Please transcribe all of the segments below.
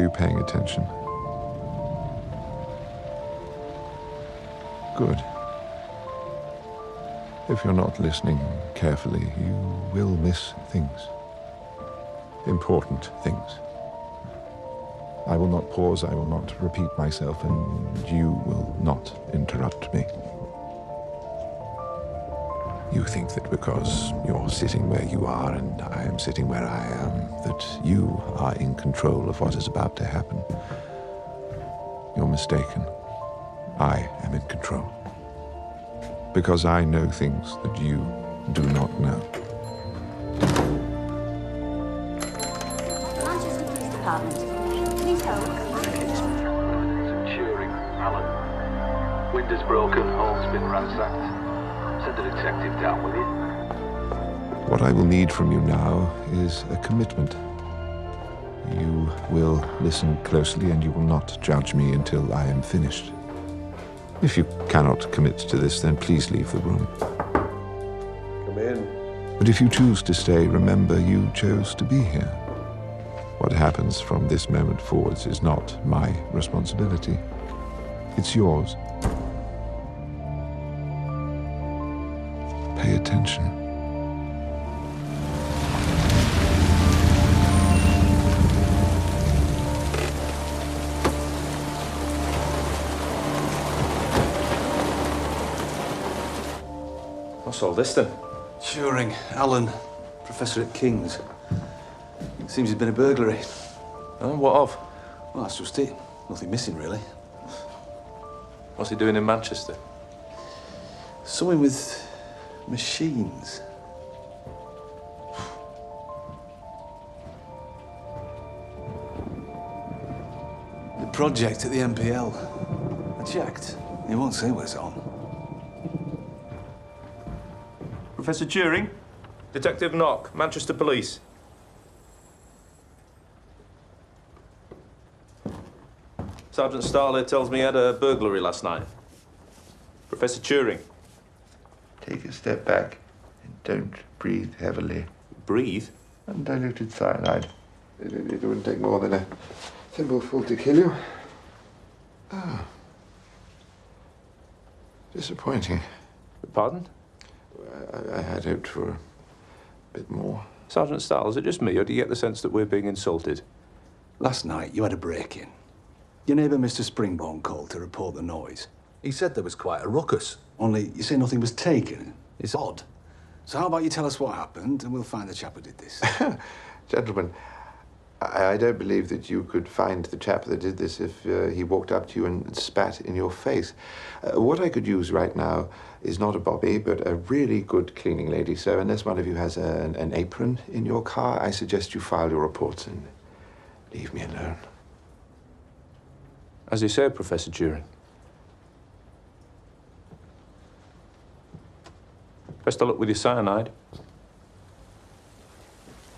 you paying attention? Good. If you're not listening carefully, you will miss things. Important things. I will not pause, I will not repeat myself, and you will not interrupt me. You think that because you're sitting where you are and I am sitting where I am, that you are in control of what is about to happen. You're mistaken. I am in control. Because I know things that you do not know. Manchester Police Department. Please hold. Turing, Alan. Windows broken, home's been ransacked. Send a detective down, will you? What I will need from you now is a commitment. You will listen closely and you will not judge me until I am finished. If you cannot commit to this, then please leave the room. Come in. But if you choose to stay, remember you chose to be here. What happens from this moment forwards is not my responsibility. It's yours. Pay attention. What's all this then? Turing, Alan, Professor at King's. Seems there's been a burglary. Oh, what of? Well, that's just it. Nothing missing, really. What's he doing in Manchester? Something with machines. The project at the MPL. I checked. He won't say what it's on. Professor Turing? Detective Knock, Manchester Police. Sergeant Starley tells me he had a burglary last night. Professor Turing. Take a step back and don't breathe heavily. Breathe? Undiluted cyanide. It wouldn't take more than a thimbleful to kill you. Ah. Disappointing. Pardon? I had hoped for a bit more. Sergeant Starl, is it just me, or do you get the sense that we're being insulted? Last night, you had a break-in. Your neighbour, Mr. Springborn, called to report the noise. He said there was quite a ruckus. Only, you say nothing was taken. It's odd. So how about you tell us what happened, and we'll find the chap who did this. Gentlemen, I don't believe that you could find the chap that did this if he walked up to you and spat in your face. What I could use right now is not a bobby, but a really good cleaning lady. So unless one of you has an apron in your car, I suggest you file your reports and leave me alone. As you say, Professor Turing. Best of luck with your cyanide.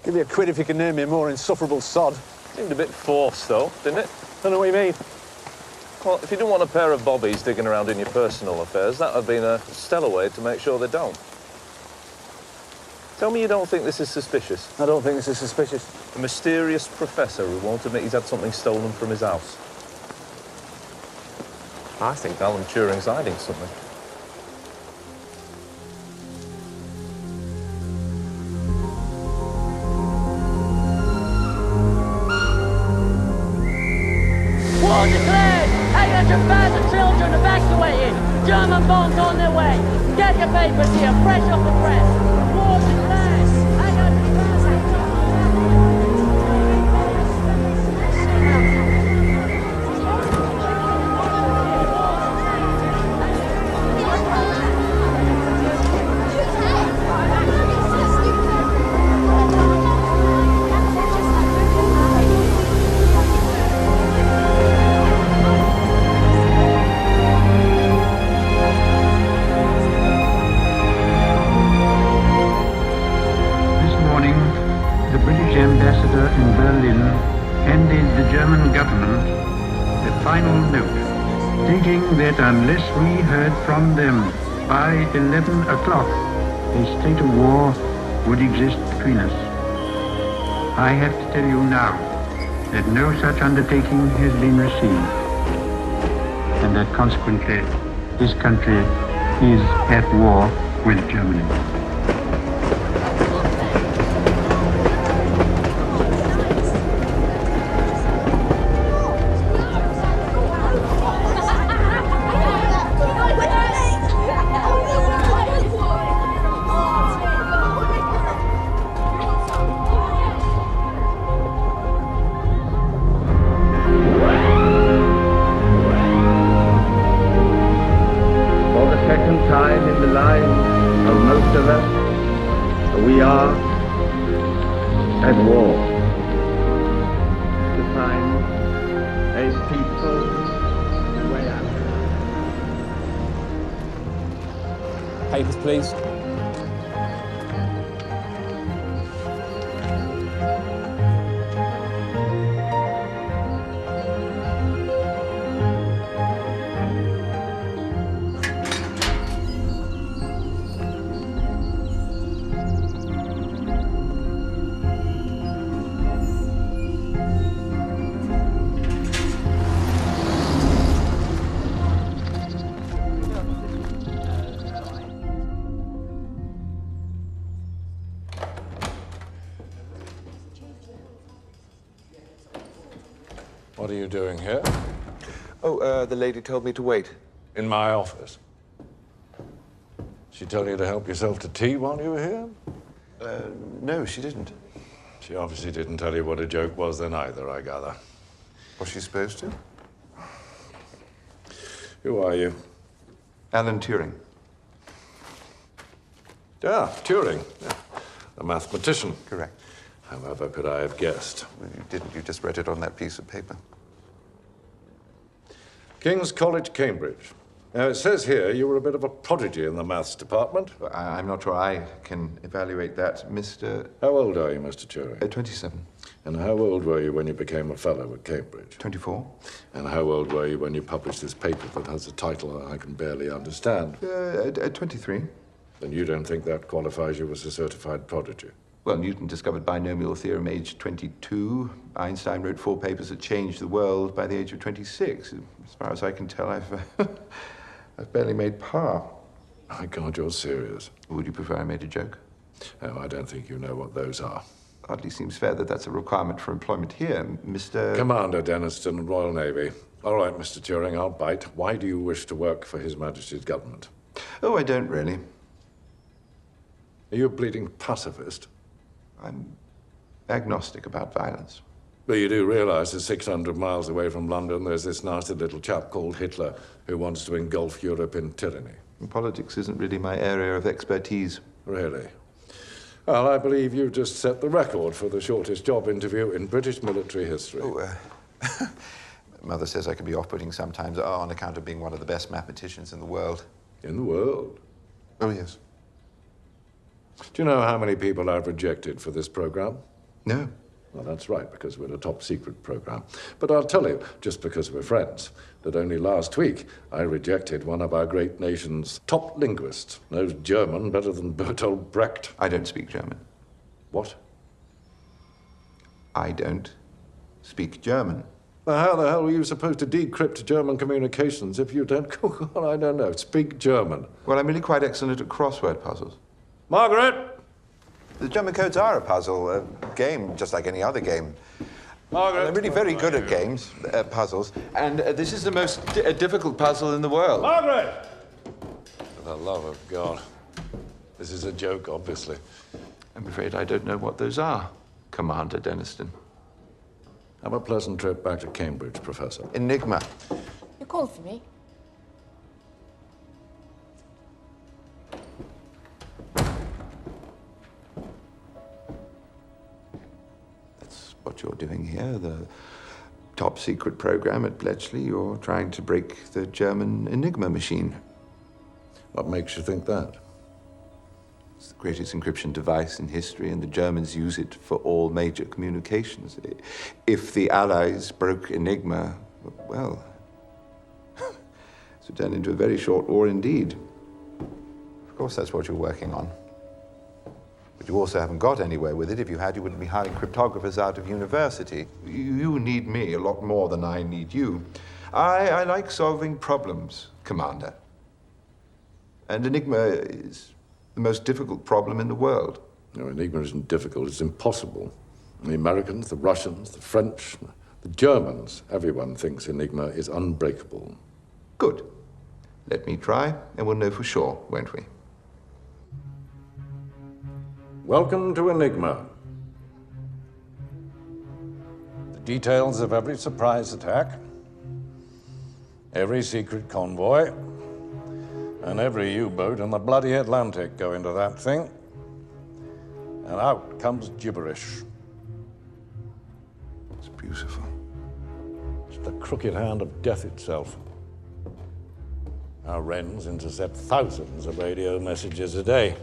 Give me a quid if you can name me a more insufferable sod. Seemed a bit forced, though, didn't it? Don't know what you mean. Well, if you didn't want a pair of bobbies digging around in your personal affairs, that would have been a stellar way to make sure they don't. Tell me you don't think this is suspicious. I don't think this is suspicious. A mysterious professor who won't admit he's had something stolen from his house. I think Alan Turing's hiding something. War declared! 800,000 children evacuated! German bombs on their way! Get your papers here, fresh off the press! War declared! 800,000 ambassador in Berlin handed the German government the final note, stating that unless we heard from them by 11 o'clock, a state of war would exist between us. I have to tell you now that no such undertaking has been received, and that consequently this country is at war with Germany. Time in the lives of most of us, we are at war to find a peaceful way out. Papers, please. What are you doing here? Oh, the lady told me to wait. In my office. She told you to help yourself to tea while you were here? No, she didn't. She obviously didn't tell you what a joke was then either, I gather. Was she supposed to? Who are you? Alan Turing. Ah, Turing. Yeah. A mathematician. Correct. However could I have guessed? Well, you didn't. You just read it on that piece of paper. King's College, Cambridge. Now, it says here you were a bit of a prodigy in the maths department. Well, I'm not sure I can evaluate that, Mr. How old are you, Mr. Turing? 27. And how old were you when you became a fellow at Cambridge? 24. And how old were you when you published this paper that has a title I can barely understand? 23. Then you don't think that qualifies you as a certified prodigy? Well, Newton discovered binomial theorem age 22. Einstein wrote 4 papers that changed the world by the age of 26. As far as I can tell, I've barely made par. My God, you're serious. Would you prefer I made a joke? Oh, I don't think you know what those are. Hardly seems fair that that's a requirement for employment here, Mr. Commander Denniston, Royal Navy. All right, Mr. Turing, I'll bite. Why do you wish to work for His Majesty's government? Oh, I don't really. Are you a bleeding pacifist? I'm agnostic about violence. But you do realize that 600 miles away from London, there's this nasty little chap called Hitler who wants to engulf Europe in tyranny. Politics isn't really my area of expertise. Really? Well, I believe you've just set the record for the shortest job interview in British military history. Oh, Mother says I can be off-putting sometimes on account of being one of the best mathematicians in the world. In the world? Oh, yes. Do you know how many people I've rejected for this program? No. Well, that's right, because we're a top-secret program. But I'll tell you, just because we're friends, that only last week I rejected one of our great nation's top linguists. Knows German better than Bertolt Brecht. I don't speak German. What? I don't speak German. Now, how the hell were you supposed to decrypt German communications if you don't, well, I don't know, speak German? Well, I'm really quite excellent at crossword puzzles. Margaret! The German codes are a puzzle, a game, just like any other game. Margaret! I'm really very good at games, puzzles, and this is the most difficult puzzle in the world. Margaret! For the love of God. This is a joke, obviously. I'm afraid I don't know what those are, Commander Denniston. Have a pleasant trip back to Cambridge, Professor. Enigma. You called for me? What you're doing here, the top secret program at Bletchley, you're trying to break the German Enigma machine. What makes you think that? It's the greatest encryption device in history, and the Germans use it for all major communications. If the Allies broke Enigma, well, it would turn into a very short war indeed. Of course, that's what you're working on. But you also haven't got anywhere with it. If you had, you wouldn't be hiring cryptographers out of university. You need me a lot more than I need you. I like solving problems, Commander. And Enigma is the most difficult problem in the world. No, Enigma isn't difficult, it's impossible. The Americans, the Russians, the French, the Germans, everyone thinks Enigma is unbreakable. Good. Let me try, and we'll know for sure, won't we? Welcome to Enigma. The details of every surprise attack, every secret convoy, and every U-boat in the bloody Atlantic go into that thing, and out comes gibberish. It's beautiful. It's the crooked hand of death itself. Our Wrens intercept thousands of radio messages a day.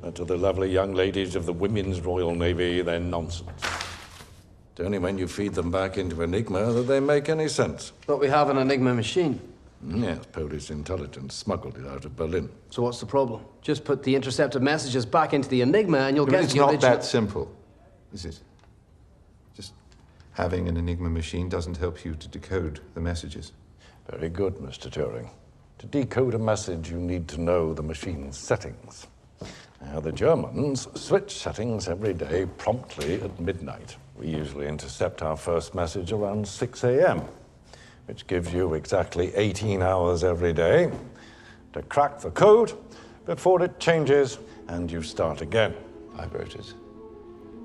But to the lovely young ladies of the Women's Royal Navy, they're nonsense. It's only when you feed them back into Enigma that they make any sense. But we have an Enigma machine. Yes, Polish intelligence smuggled it out of Berlin. So what's the problem? Just put the intercepted messages back into the Enigma and you'll get It's the not original... that simple, is it? Just having an Enigma machine doesn't help you to decode the messages. Very good, Mr. Turing. To decode a message, you need to know the machine's settings. Now, the Germans switch settings every day promptly at midnight. We usually intercept our first message around 6 a.m., which gives you exactly 18 hours every day to crack the code before it changes and you start again. I wrote it.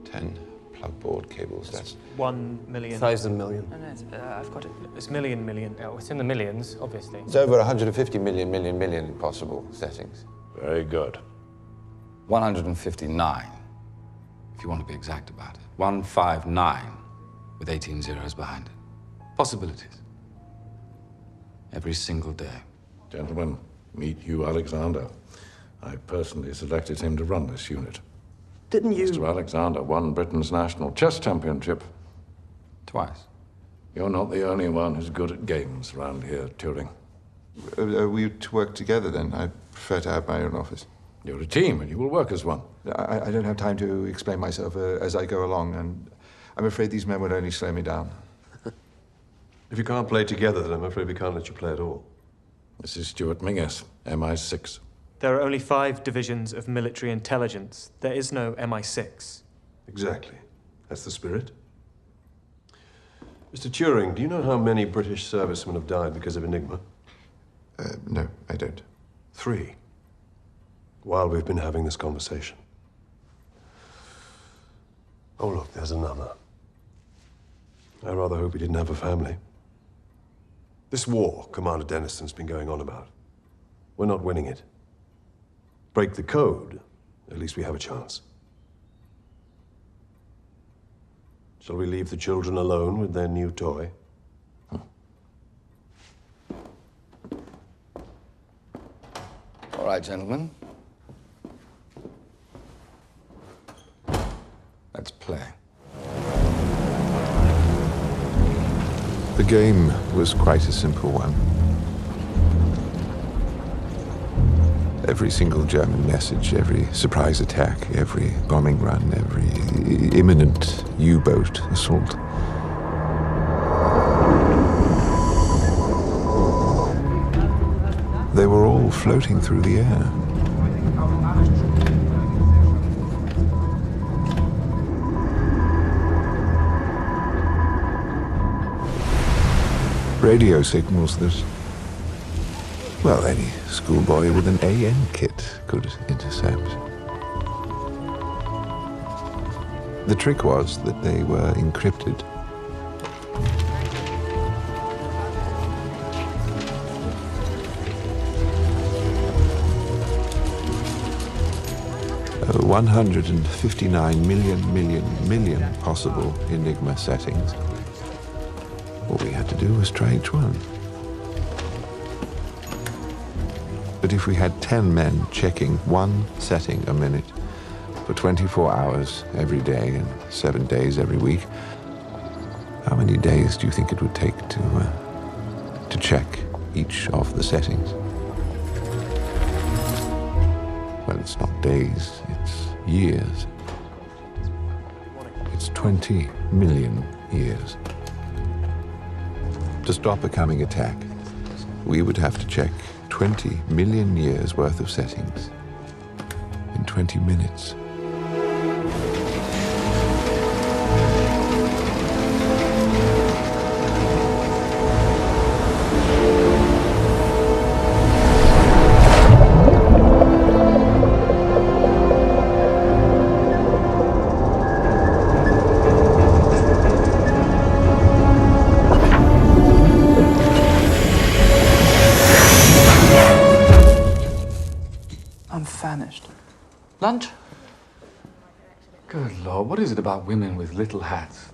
10 plugboard cables, that's... 1 million. 1,000 million. No, I've got it. It's million. Oh, it's in the millions, obviously. It's over 150 million possible settings. Very good. 159, if you want to be exact about it. 159 with 18 zeros behind it. Possibilities. Every single day. Gentlemen, meet Hugh Alexander. I personally selected him to run this unit. Didn't you... Mr. Alexander won Britain's national chess championship. Twice. You're not the only one who's good at games around here, Turing. Are we to work together, then? I prefer to have my own office. You're a team, and you will work as one. I don't have time to explain myself as I go along, and I'm afraid these men would only slow me down. If you can't play together, then I'm afraid we can't let you play at all. This is Stuart Mingus, MI6. There are only 5 divisions of military intelligence. There is no MI6. Exactly. That's the spirit. Mr. Turing, do you know how many British servicemen have died because of Enigma? No, I don't. 3. While we've been having this conversation. Oh, look, there's another. I rather hope he didn't have a family. This war Commander Denniston's been going on about, we're not winning it. Break the code, at least we have a chance. Shall we leave the children alone with their new toy? All right, gentlemen. Let's play. The game was quite a simple one. Every single German message, every surprise attack, every bombing run, every imminent U-boat assault. They were all floating through the air. Radio signals that, well, any schoolboy with an AN kit could intercept. The trick was that they were encrypted. Uh, 159 million possible Enigma settings. All we had to do was try each one. But if we had 10 men checking one setting a minute for 24 hours every day and 7 days every week, how many days do you think it would take to check each of the settings? Well, it's not days, it's years. It's 20 million years. To stop a coming attack, we would have to check 20 million years worth of settings in 20 minutes. I'm famished. Lunch? Good Lord, what is it about women with little hats?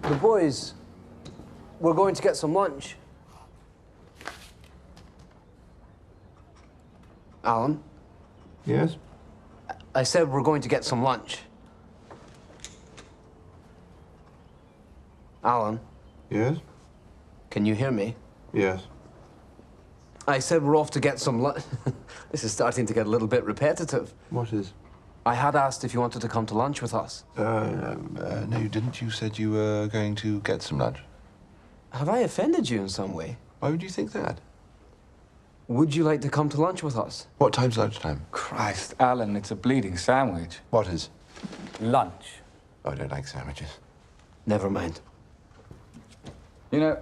The boys, we're going to get some lunch. Alan? Yes? I said we're going to get some lunch. Alan? Yes? Can you hear me? Yes. I said we're off to get some lunch. This is starting to get a little bit repetitive. What is? I had asked if you wanted to come to lunch with us. No, you didn't. You said you were going to get some lunch. Have I offended you in some way? Why would you think that? Would you like to come to lunch with us? What time's lunchtime? Christ, Alan, it's a bleeding sandwich. What is? Lunch. Oh, I don't like sandwiches. Never mind. You know,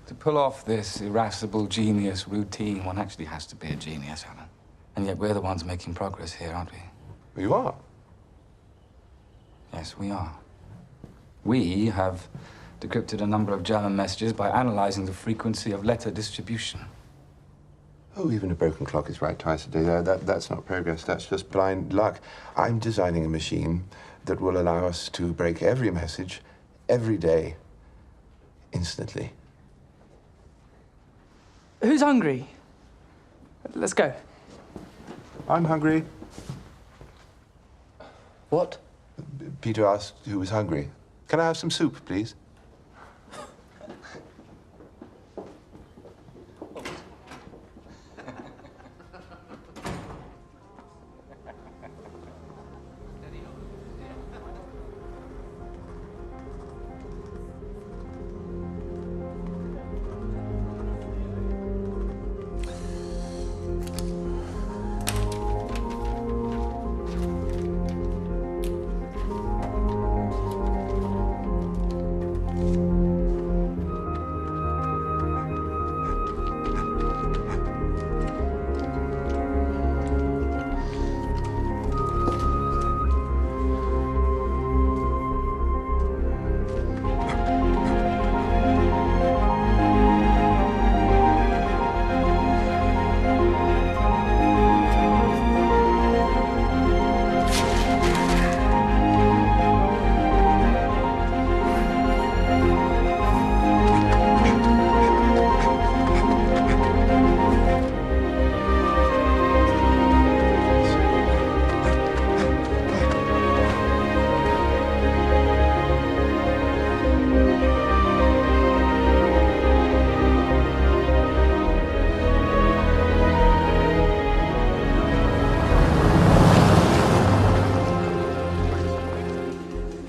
to pull off this irascible genius routine, one actually has to be a genius, Alan. And yet we're the ones making progress here, aren't we? You are? Yes, we are. We have decrypted a number of German messages by analyzing the frequency of letter distribution. Oh, even a broken clock is right twice a day. That's not progress, that's just blind luck. I'm designing a machine that will allow us to break every message, every day, instantly. Who's hungry? Let's go. I'm hungry. What? Peter asked who was hungry. Can I have some soup, please?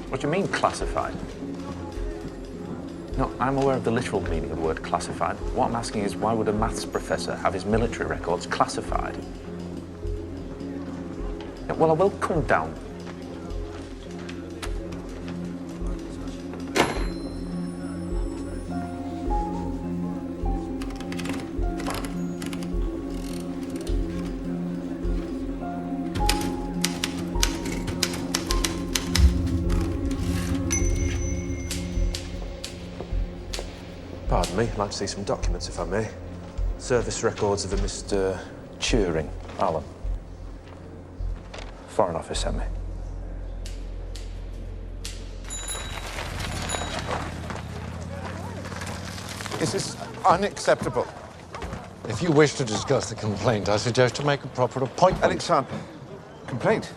What do you mean, classified? No, I'm aware of the literal meaning of the word classified. What I'm asking is, why would a maths professor have his military records classified? Yeah, well, I will come down. Pardon me, I'd like to see some documents, if I may. Service records of a Mr. Turing, Alan. Foreign Office sent me. This is unacceptable. If you wish to discuss the complaint, I suggest to make a proper appointment. Alexander, complaint?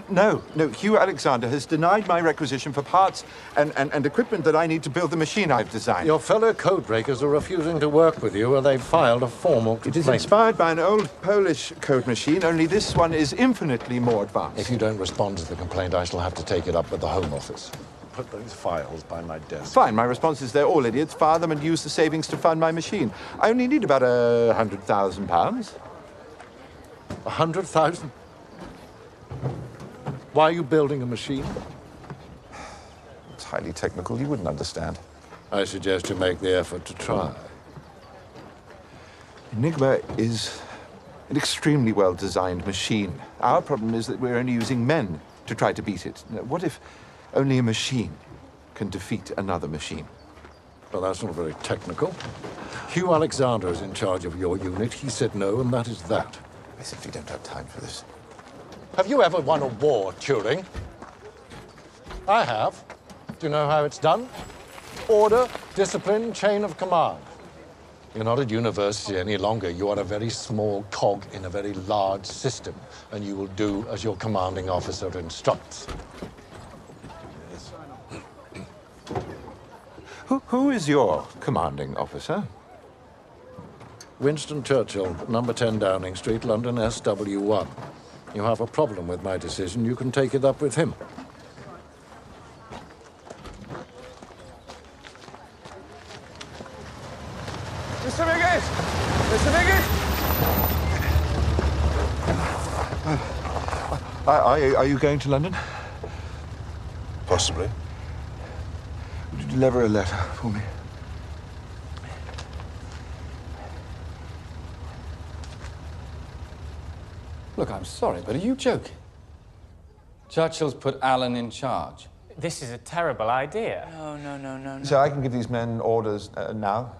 No, Hugh Alexander has denied my requisition for parts and equipment that I need to build the machine I've designed. Your fellow codebreakers are refusing to work with you, and they've filed a formal complaint. It is inspired by an old Polish code machine, only this one is infinitely more advanced. If you don't respond to the complaint, I shall have to take it up with the Home Office. Put those files by my desk. Fine, my response is they're all idiots. Fire them and use the savings to fund my machine. I only need about £100,000. 100,000? Why are you building a machine? It's highly technical. You wouldn't understand. I suggest you make the effort to try. Enigma is an extremely well-designed machine. Our problem is that we're only using men to try to beat it. Now, what if only a machine can defeat another machine? Well, that's not very technical. Hugh Alexander is in charge of your unit. He said no, and that is that. I simply don't have time for this. Have you ever won a war, Turing? I have. Do you know how it's done? Order, discipline, chain of command. You're not at university any longer. You are a very small cog in a very large system, and you will do as your commanding officer instructs. Who is your commanding officer? Winston Churchill, number 10 Downing Street, London, SW1. You have a problem with my decision, you can take it up with him. Mr. Biggett! Mr. Biggett! Are you going to London? Possibly. Would you deliver a letter for me? Look, I'm sorry, but are you joking? Churchill's put Alan in charge. This is a terrible idea. No. So I can give these men orders now?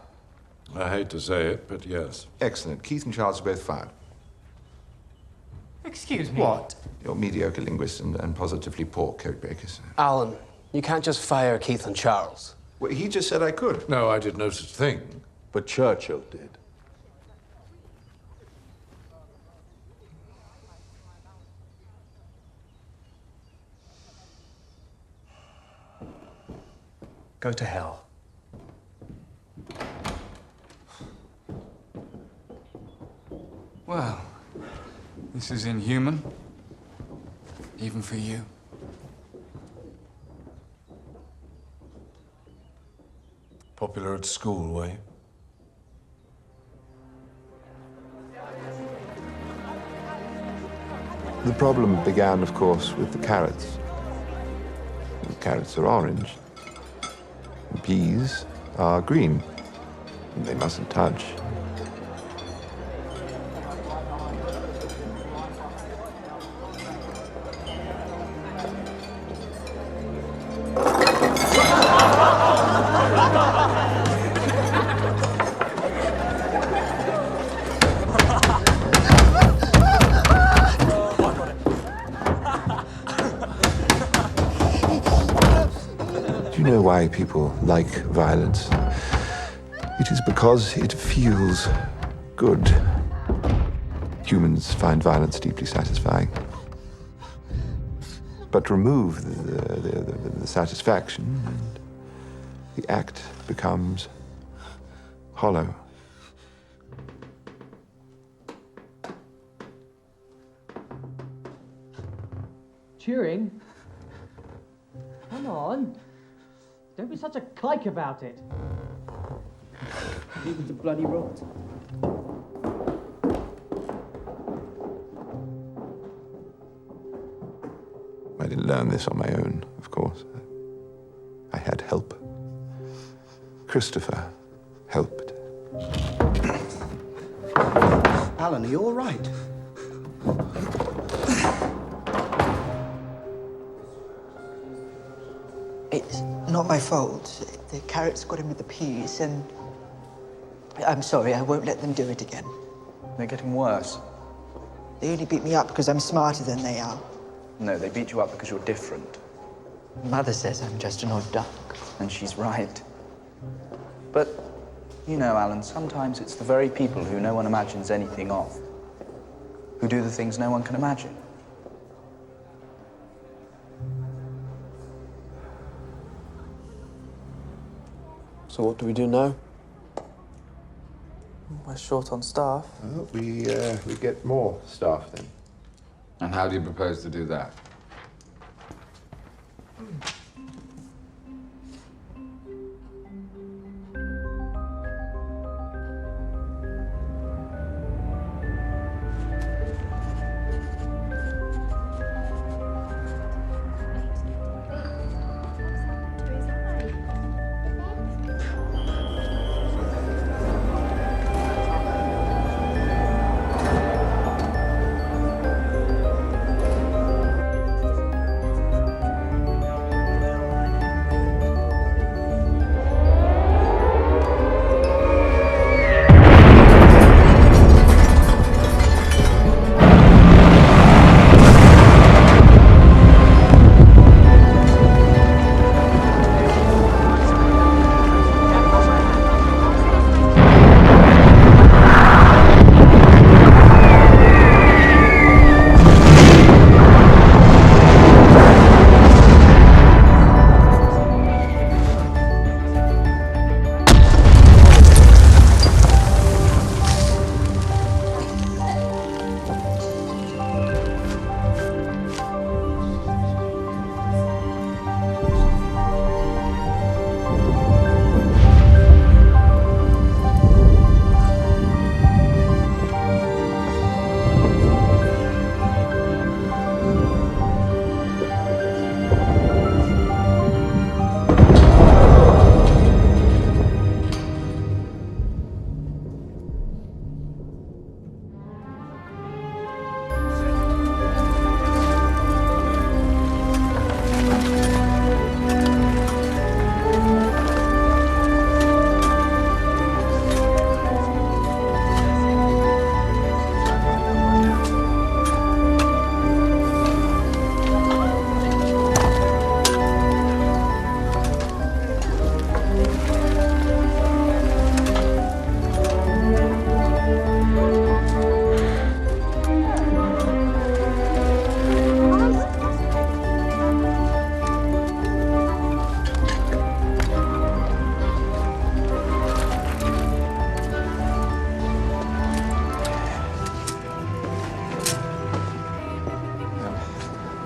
I hate to say it, but yes. Excellent. Keith and Charles are both fired. Excuse me? What? You're mediocre linguists and positively poor codebreakers. Alan, you can't just fire Keith and Charles. Well, he just said I could. No, I did no such thing. But Churchill did. Go to hell. Well, this is inhuman. Even for you. Popular at school, were you? The problem began, of course, with the carrots. The carrots are orange. The peas are green. And they mustn't touch. Do you know why people like violence? It is because it feels good. Humans find violence deeply satisfying. But remove the satisfaction, and the act becomes hollow. Turing? Come on. Don't be such a kike about it. Leave it to bloody rot. I didn't learn this on my own, of course. I had help. Christopher helped. Alan, are you all right? It's not my fault. The carrots got in with the peas, and I'm sorry, I won't let them do it again. They're getting worse. They only beat me up because I'm smarter than they are. No, they beat you up because you're different. Mother says I'm just an odd duck. And she's right. But, you know, Alan, sometimes it's the very people who no one imagines anything of who do the things no one can imagine. So what do we do now? We're short on staff. Well, we get more staff then. And how do you propose to do that?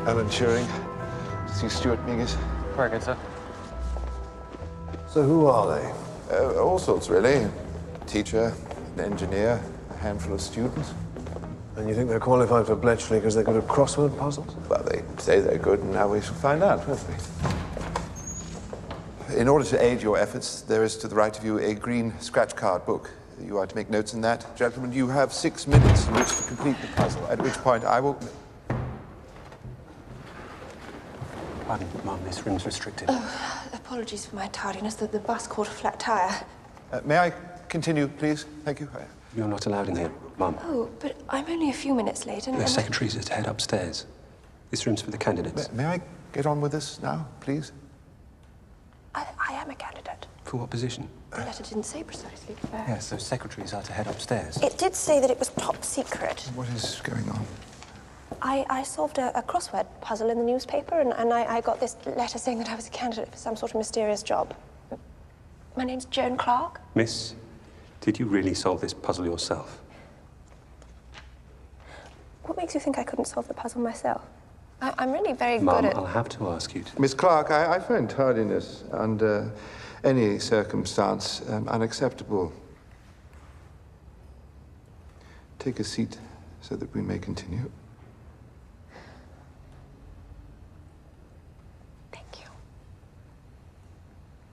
Alan Turing. See Stuart Mingus. Very good, sir. So who are they? All sorts, really. A teacher, an engineer, a handful of students. And you think they're qualified for Bletchley because they're good at crossword puzzles? Well, they say they're good, and now we shall find out, won't we? In order to aid your efforts, there is to the right of you a green scratch card book. You are to make notes in that. Gentlemen, you have 6 minutes in which to complete the puzzle, at which point I will... Pardon, Mum, this room's restricted. Oh, apologies for my tardiness. The bus caught a flat tire. May I continue, please? Thank you. You're not allowed in here, Mum. Oh, but I'm only a few minutes late and... The secretaries are to head upstairs. This room's for the candidates. May I get on with this now, please? I am a candidate. For what position? The letter didn't say precisely. Yes, those secretaries are to head upstairs. It did say that it was top secret. What is going on? I solved a crossword puzzle in the newspaper, and I got this letter saying that I was a candidate for some sort of mysterious job. My name's Joan Clark. Miss, did you really solve this puzzle yourself? What makes you think I couldn't solve the puzzle myself? I'm really very Mum, good at... I'll have to ask you to... Miss Clark, I find tardiness under any circumstance unacceptable. Take a seat so that we may continue.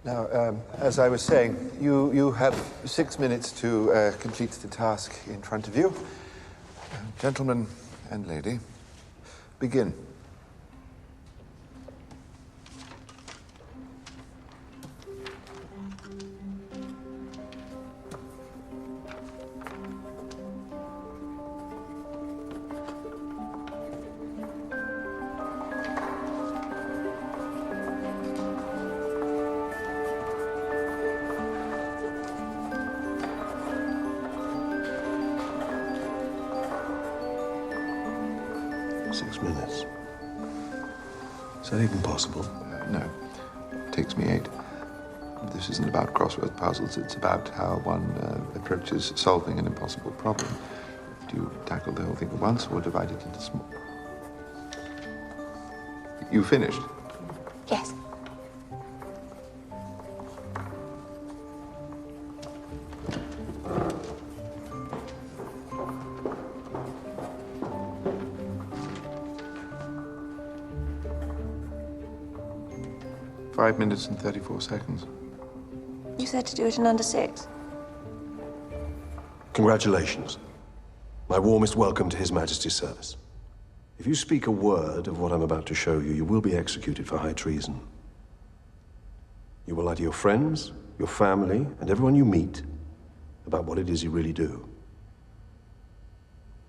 Now, as I was saying, you have 6 minutes to complete the task in front of you. Gentleman and lady, begin. Is that even possible? No. It takes me 8. This isn't about crossword puzzles. It's about how one approaches solving an impossible problem. Do you tackle the whole thing at once or divide it into small? You finished? Yes. Five minutes and 34 seconds. You said to do it in under 6. Congratulations. My warmest welcome to His Majesty's service. If you speak a word of what I'm about to show you, you will be executed for high treason. You will lie to your friends, your family, and everyone you meet about what it is you really do.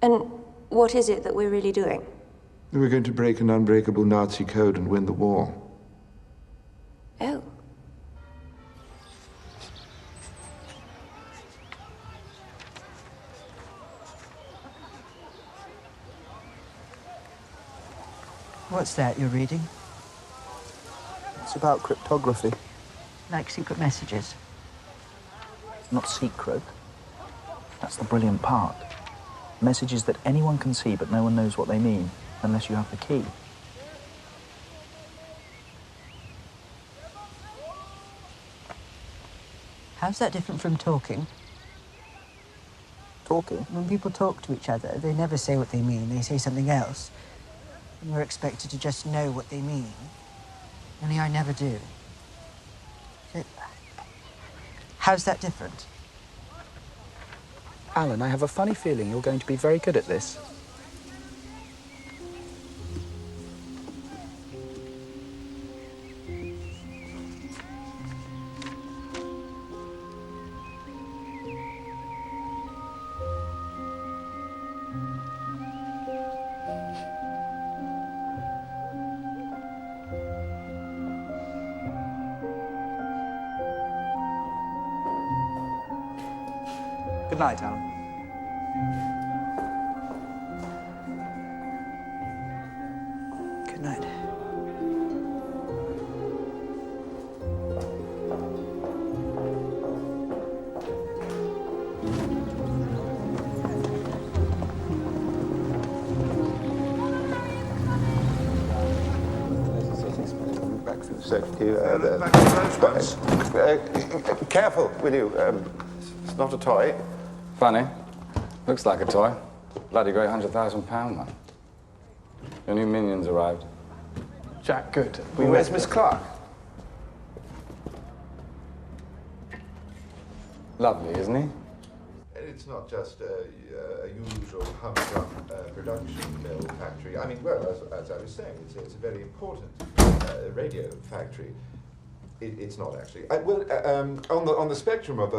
And what is it that we're really doing? We're going to break an unbreakable Nazi code and win the war. Oh. What's that you're reading? It's about cryptography. Like secret messages? Not secret. That's the brilliant part. Messages that anyone can see, but no one knows what they mean, unless you have the key. How's that different from talking? Talking? When people talk to each other, they never say what they mean. They say something else. And we're expected to just know what they mean. Only I never do. How's that different? Alan, I have a funny feeling you're going to be very good at this. Good night, Alan. Good night. Back through the safety. Careful, will you? It's not a toy. Funny. Looks like a toy. Bloody great £100,000, man. Your new minions arrived. Jack, good. Where's Miss Clark? Lovely, isn't he? It's not just a usual humdrum production mill factory. I mean, well, as I was saying, it's a very important radio factory. It's not actually. On the spectrum of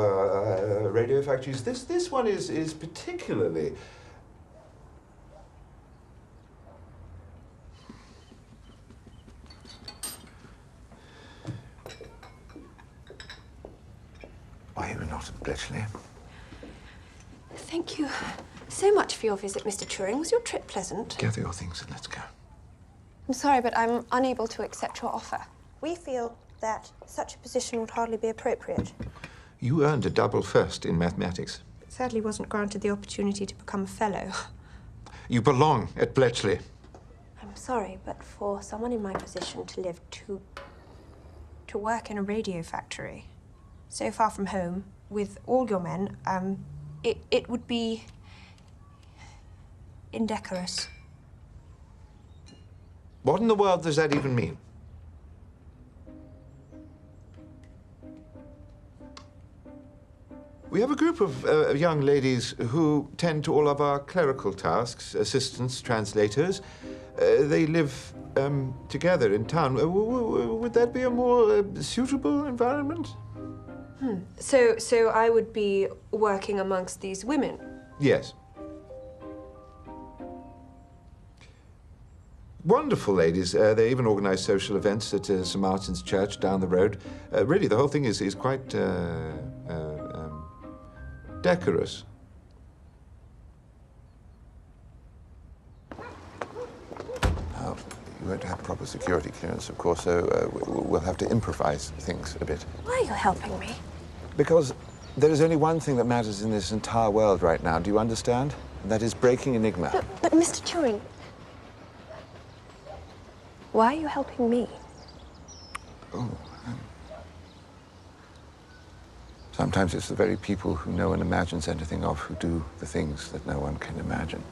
radio factories, this one is particularly. Why you were not at Bletchley? Thank you so much for your visit, Mr. Turing. Was your trip pleasant? Gather your things and let's go. I'm sorry, but I'm unable to accept your offer. We feel that such a position would hardly be appropriate. You earned a double first in mathematics. But sadly wasn't granted the opportunity to become a fellow. You belong at Bletchley. I'm sorry, but for someone in my position to live to work in a radio factory, so far from home, with all your men, it would be indecorous. What in the world does that even mean? We have a group of young ladies who tend to all of our clerical tasks, assistants, translators. They live together in town. Would that be a more suitable environment? So I would be working amongst these women? Yes. Wonderful ladies. They even organise social events at St. Martin's Church down the road. Really, the whole thing is quite decorous. Oh, you don't have proper security clearance, of course, so we'll have to improvise things a bit. Why are you helping me? Because there is only one thing that matters in this entire world right now, do you understand? And that is breaking Enigma. But Mr. Turing, why are you helping me? Oh. Sometimes it's the very people who no one imagines anything of who do the things that no one can imagine.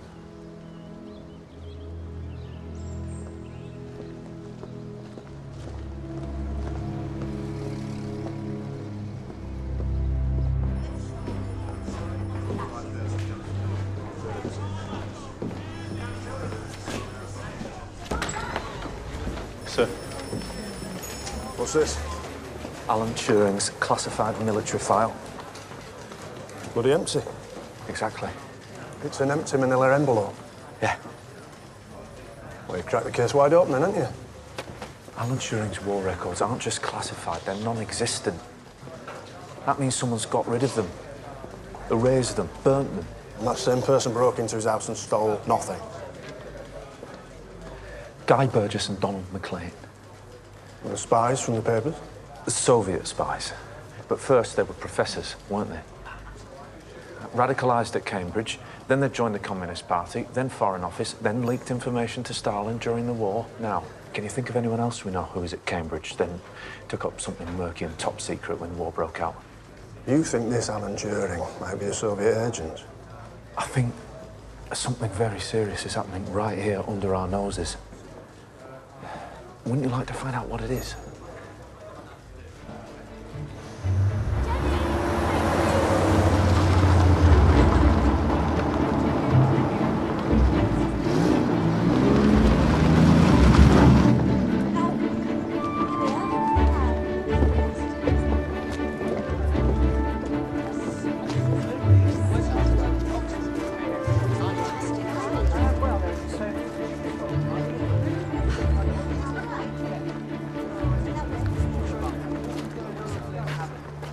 Sir. What's this? Alan Turing's classified military file. Bloody empty. Exactly. It's an empty manila envelope. Yeah. Well, you cracked the case wide open then, haven't you? Alan Turing's war records aren't just classified, they're non-existent. That means someone's got rid of them, erased them, burnt them. And that same person broke into his house and stole nothing. Guy Burgess and Donald McLean. The spies from the papers? The Soviet spies. But first they were professors, weren't they? Radicalised at Cambridge, then they joined the Communist Party, then Foreign Office, then leaked information to Stalin during the war. Now, can you think of anyone else we know who was at Cambridge, then took up something murky and top secret when the war broke out? You think this Alan Turing might be a Soviet agent? I think something very serious is happening right here under our noses. Wouldn't you like to find out what it is?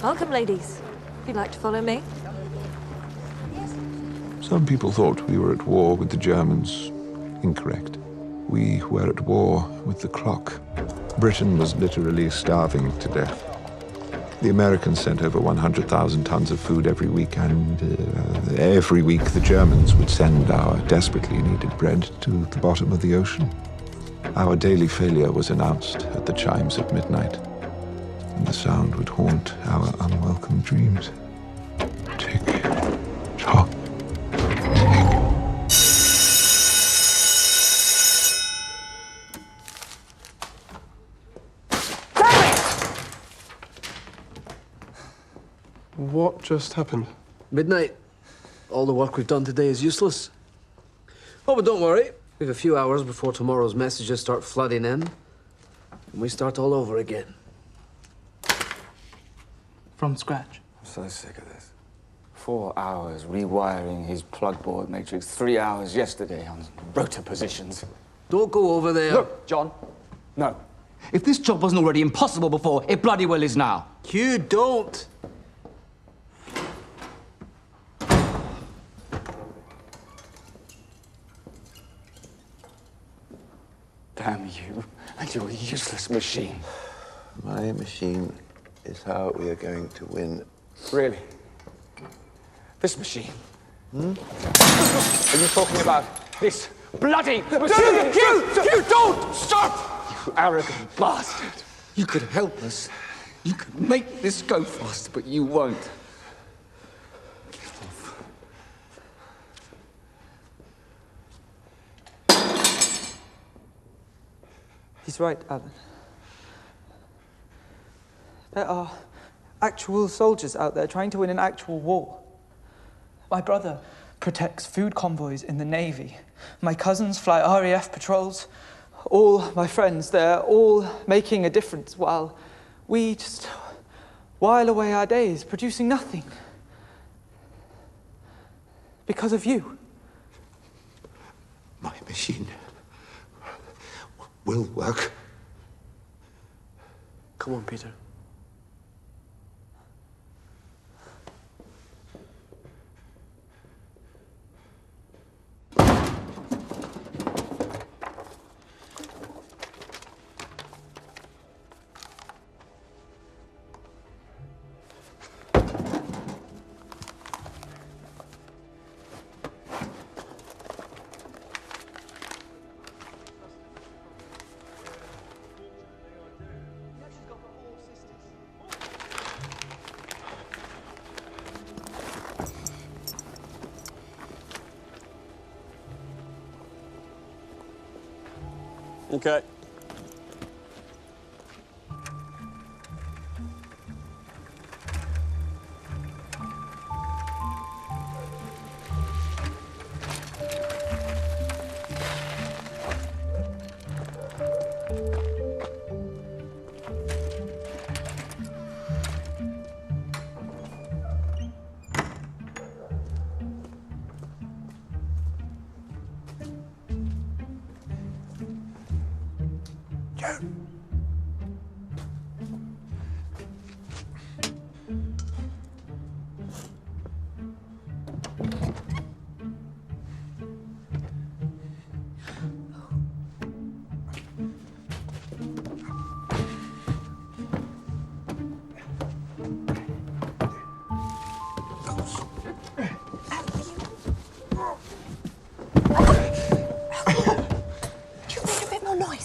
Welcome, ladies. If you'd like to follow me. Some people thought we were at war with the Germans. Incorrect. We were at war with the clock. Britain was literally starving to death. The Americans sent over 100,000 tons of food every week, and every week the Germans would send our desperately needed bread to the bottom of the ocean. Our daily failure was announced at the chimes of midnight, and the sound would haunt our unwelcome dreams. Tick, tock, tick. What just happened? Midnight. All the work we've done today is useless. Oh, but don't worry. We have a few hours before tomorrow's messages start flooding in, and we start all over again. From scratch. I'm so sick of this. 4 hours rewiring his plug board matrix, 3 hours yesterday on rotor positions. Don't go over there. Look, John, no. If this job wasn't already impossible before, it bloody well is now. You don't. Damn you and your useless machine. My machine is how we are going to win. Really? This machine? Are you talking about this bloody machine? You don't! Stop! You arrogant bastard. You could help us. You could make this go faster, but you won't. He's right, Alan. There are actual soldiers out there trying to win an actual war. My brother protects food convoys in the Navy. My cousins fly RAF patrols. All my friends, they're all making a difference while we just while away our days producing nothing. Because of you. My machine will work. Come on, Peter. Okay.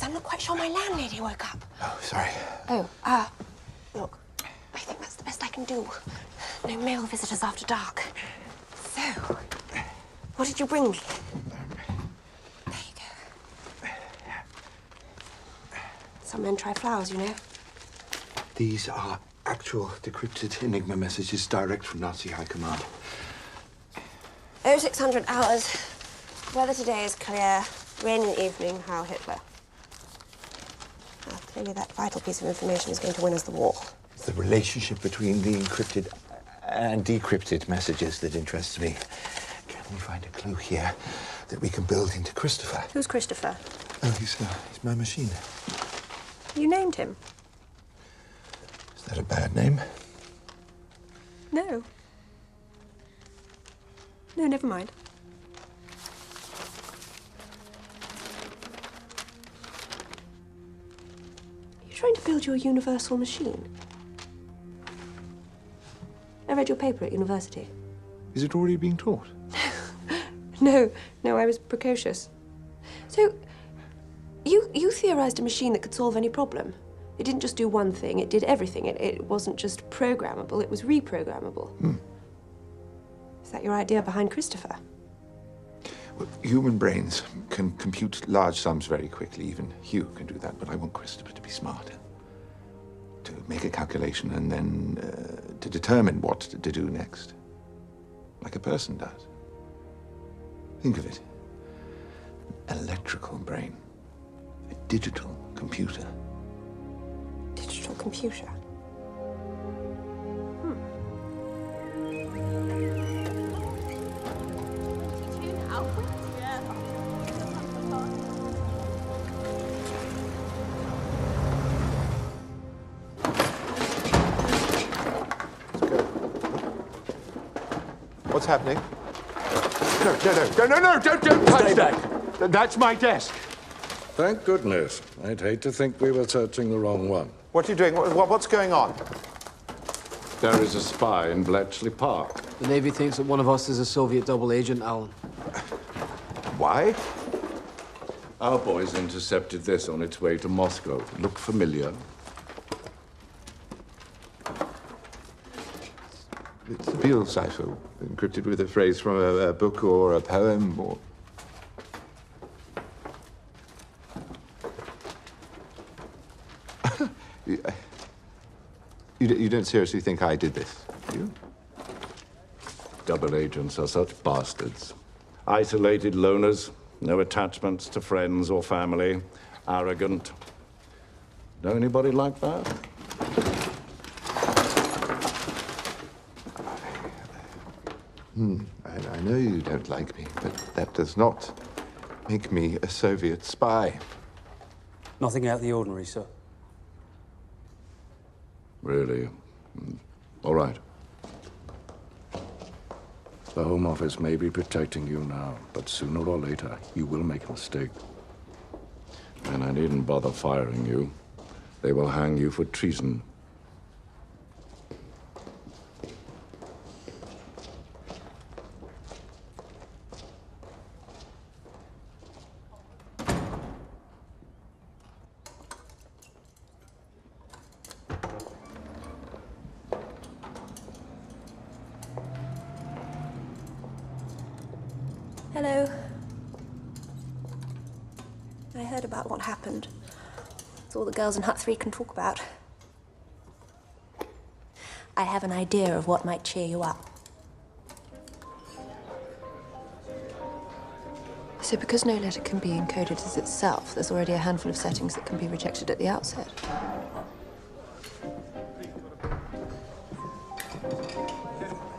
I'm not quite sure my landlady woke up. Oh, sorry. Oh, look, I think that's the best I can do. No male visitors after dark. So, what did you bring me? There you go. Some men try flowers, you know. These are actual decrypted Enigma messages direct from Nazi High Command. 0600 hours. Weather today is clear. Rain in the evening. Heil Hitler. Well, clearly that vital piece of information is going to win us the war. It's the relationship between the encrypted and decrypted messages that interests me. Can we find a clue here that we can build into Christopher? Who's Christopher? Oh, he's my machine. You named him? Is that a bad name? No. No, never mind. You're trying to build your universal machine? I read your paper at university. Is it already being taught? No, I was precocious. So, you theorized a machine that could solve any problem. It didn't just do one thing, it did everything. It wasn't just programmable, it was reprogrammable. Is that your idea behind Christopher? Well, human brains can compute large sums very quickly. Even Hugh can do that, but I want Christopher to be smarter. To make a calculation and then to determine what to do next. Like a person does. Think of it. An electrical brain. A digital computer. Digital computer? What's happening? No, don't touch that! That's my desk. Thank goodness. I'd hate to think we were searching the wrong one. What are you doing? What's going on? There is a spy in Bletchley Park. The Navy thinks that one of us is a Soviet double agent, Alan. Why? Our boys intercepted this on its way to Moscow. Look familiar? It's the Beale cipher, encrypted with a phrase from a book or a poem or... You don't seriously think I did this, do you? Double agents are such bastards. Isolated loners, no attachments to friends or family, arrogant. Know anybody like that? I know you don't like me, but that does not make me a Soviet spy. Nothing out of the ordinary, sir. Really? All right. The Home Office may be protecting you now, but sooner or later, you will make a mistake. And I needn't bother firing you. They will hang you for treason. Hello. I heard about what happened. It's all the girls in Hut 3 can talk about. I have an idea of what might cheer you up. So because no letter can be encoded as itself, there's already a handful of settings that can be rejected at the outset.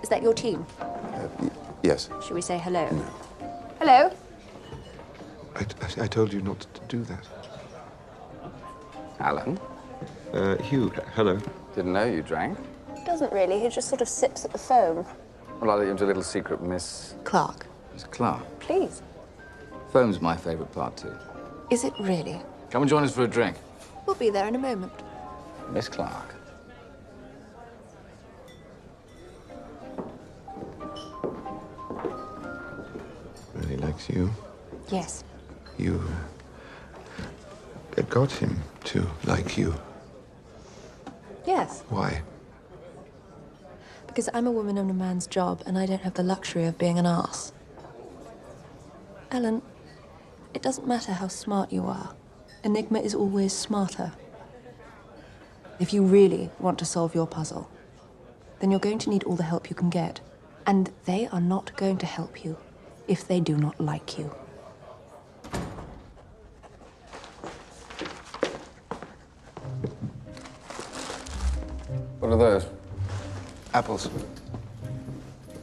Is that your team? Yes. Should we say hello? No. Hello? I told you not to do that. Alan? Hugh, hello. Didn't know you drank. Doesn't really. He just sort of sips at the foam. Well, I'll let you into a little secret, Miss... Clark. Miss Clark. Please. Foam's my favourite part, too. Is it really? Come and join us for a drink. We'll be there in a moment. Miss Clark. Really likes you. Yes. You got him to like you. Yes. Why? Because I'm a woman in a man's job, and I don't have the luxury of being an arse. Alan, it doesn't matter how smart you are. Enigma is always smarter. If you really want to solve your puzzle, then you're going to need all the help you can get. And they are not going to help you if they do not like you. What are those? Apples.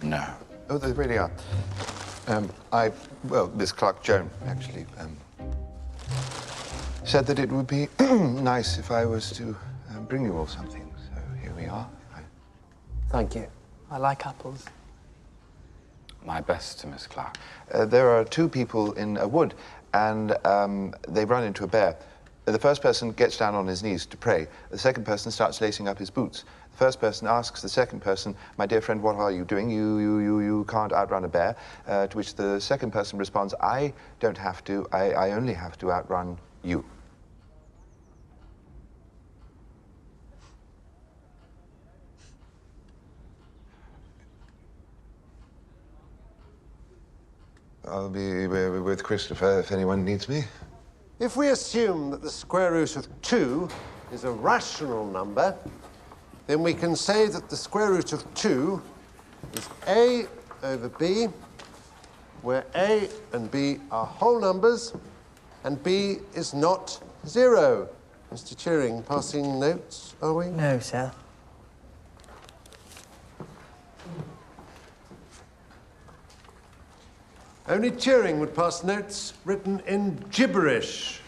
No. Oh, they really are. Well, Miss Clark Joan, actually, said that it would be nice if I was to bring you all something. So here we are. Thank you. I like apples. My best to Miss Clark. There are two people in a wood, and they run into a bear. The first person gets down on his knees to pray. The second person starts lacing up his boots. The first person asks the second person, "My dear friend, what are you doing? You can't outrun a bear." To which the second person responds, "I don't have to. I only have to outrun you." I'll be with Christopher if anyone needs me. If we assume that the square root of 2 is a rational number, then we can say that the square root of 2 is a over b, where a and b are whole numbers, and b is not 0. Mr. Cheering, passing notes, are we? No, sir. Only Cheering would pass notes written in gibberish.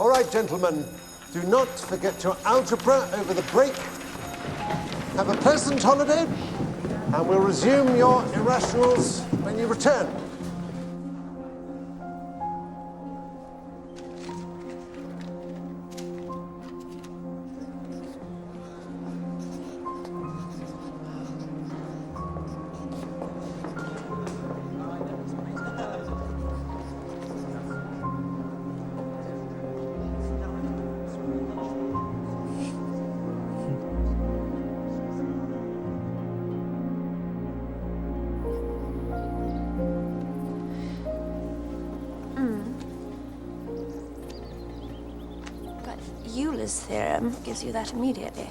All right, gentlemen, do not forget your algebra over the break. Have a pleasant holiday, and we'll resume your irrationals when you return. Euler's theorem gives you that immediately.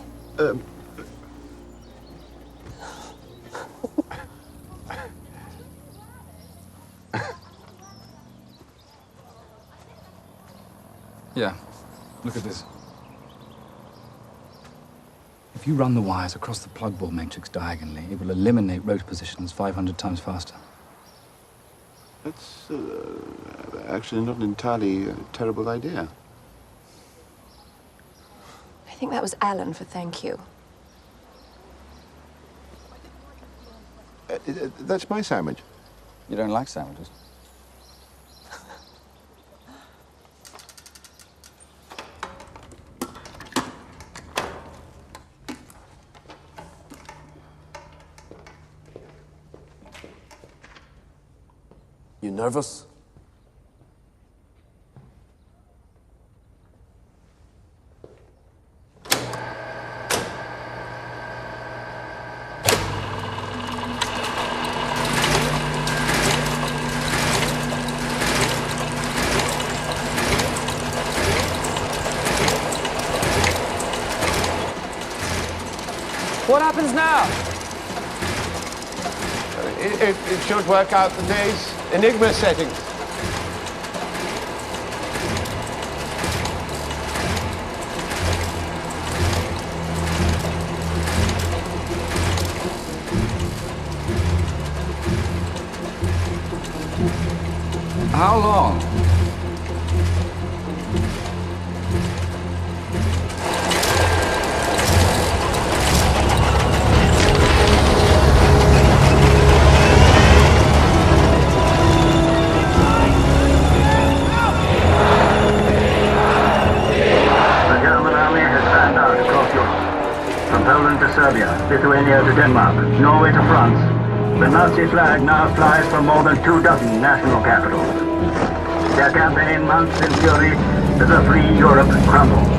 Yeah, look at this. If you run the wires across the plug bore matrix diagonally, it will eliminate rotor positions 500 times faster. That's actually not an entirely terrible idea. I think that was Alan for thank you. That's my sandwich. You don't like sandwiches? You nervous? What happens now? It should work out the day's Enigma settings. How long? From Poland to Serbia, Lithuania to Denmark, Norway to France, the Nazi flag now flies from more than 24 national capitals. Their campaign mounts in fury as a free Europe crumbles.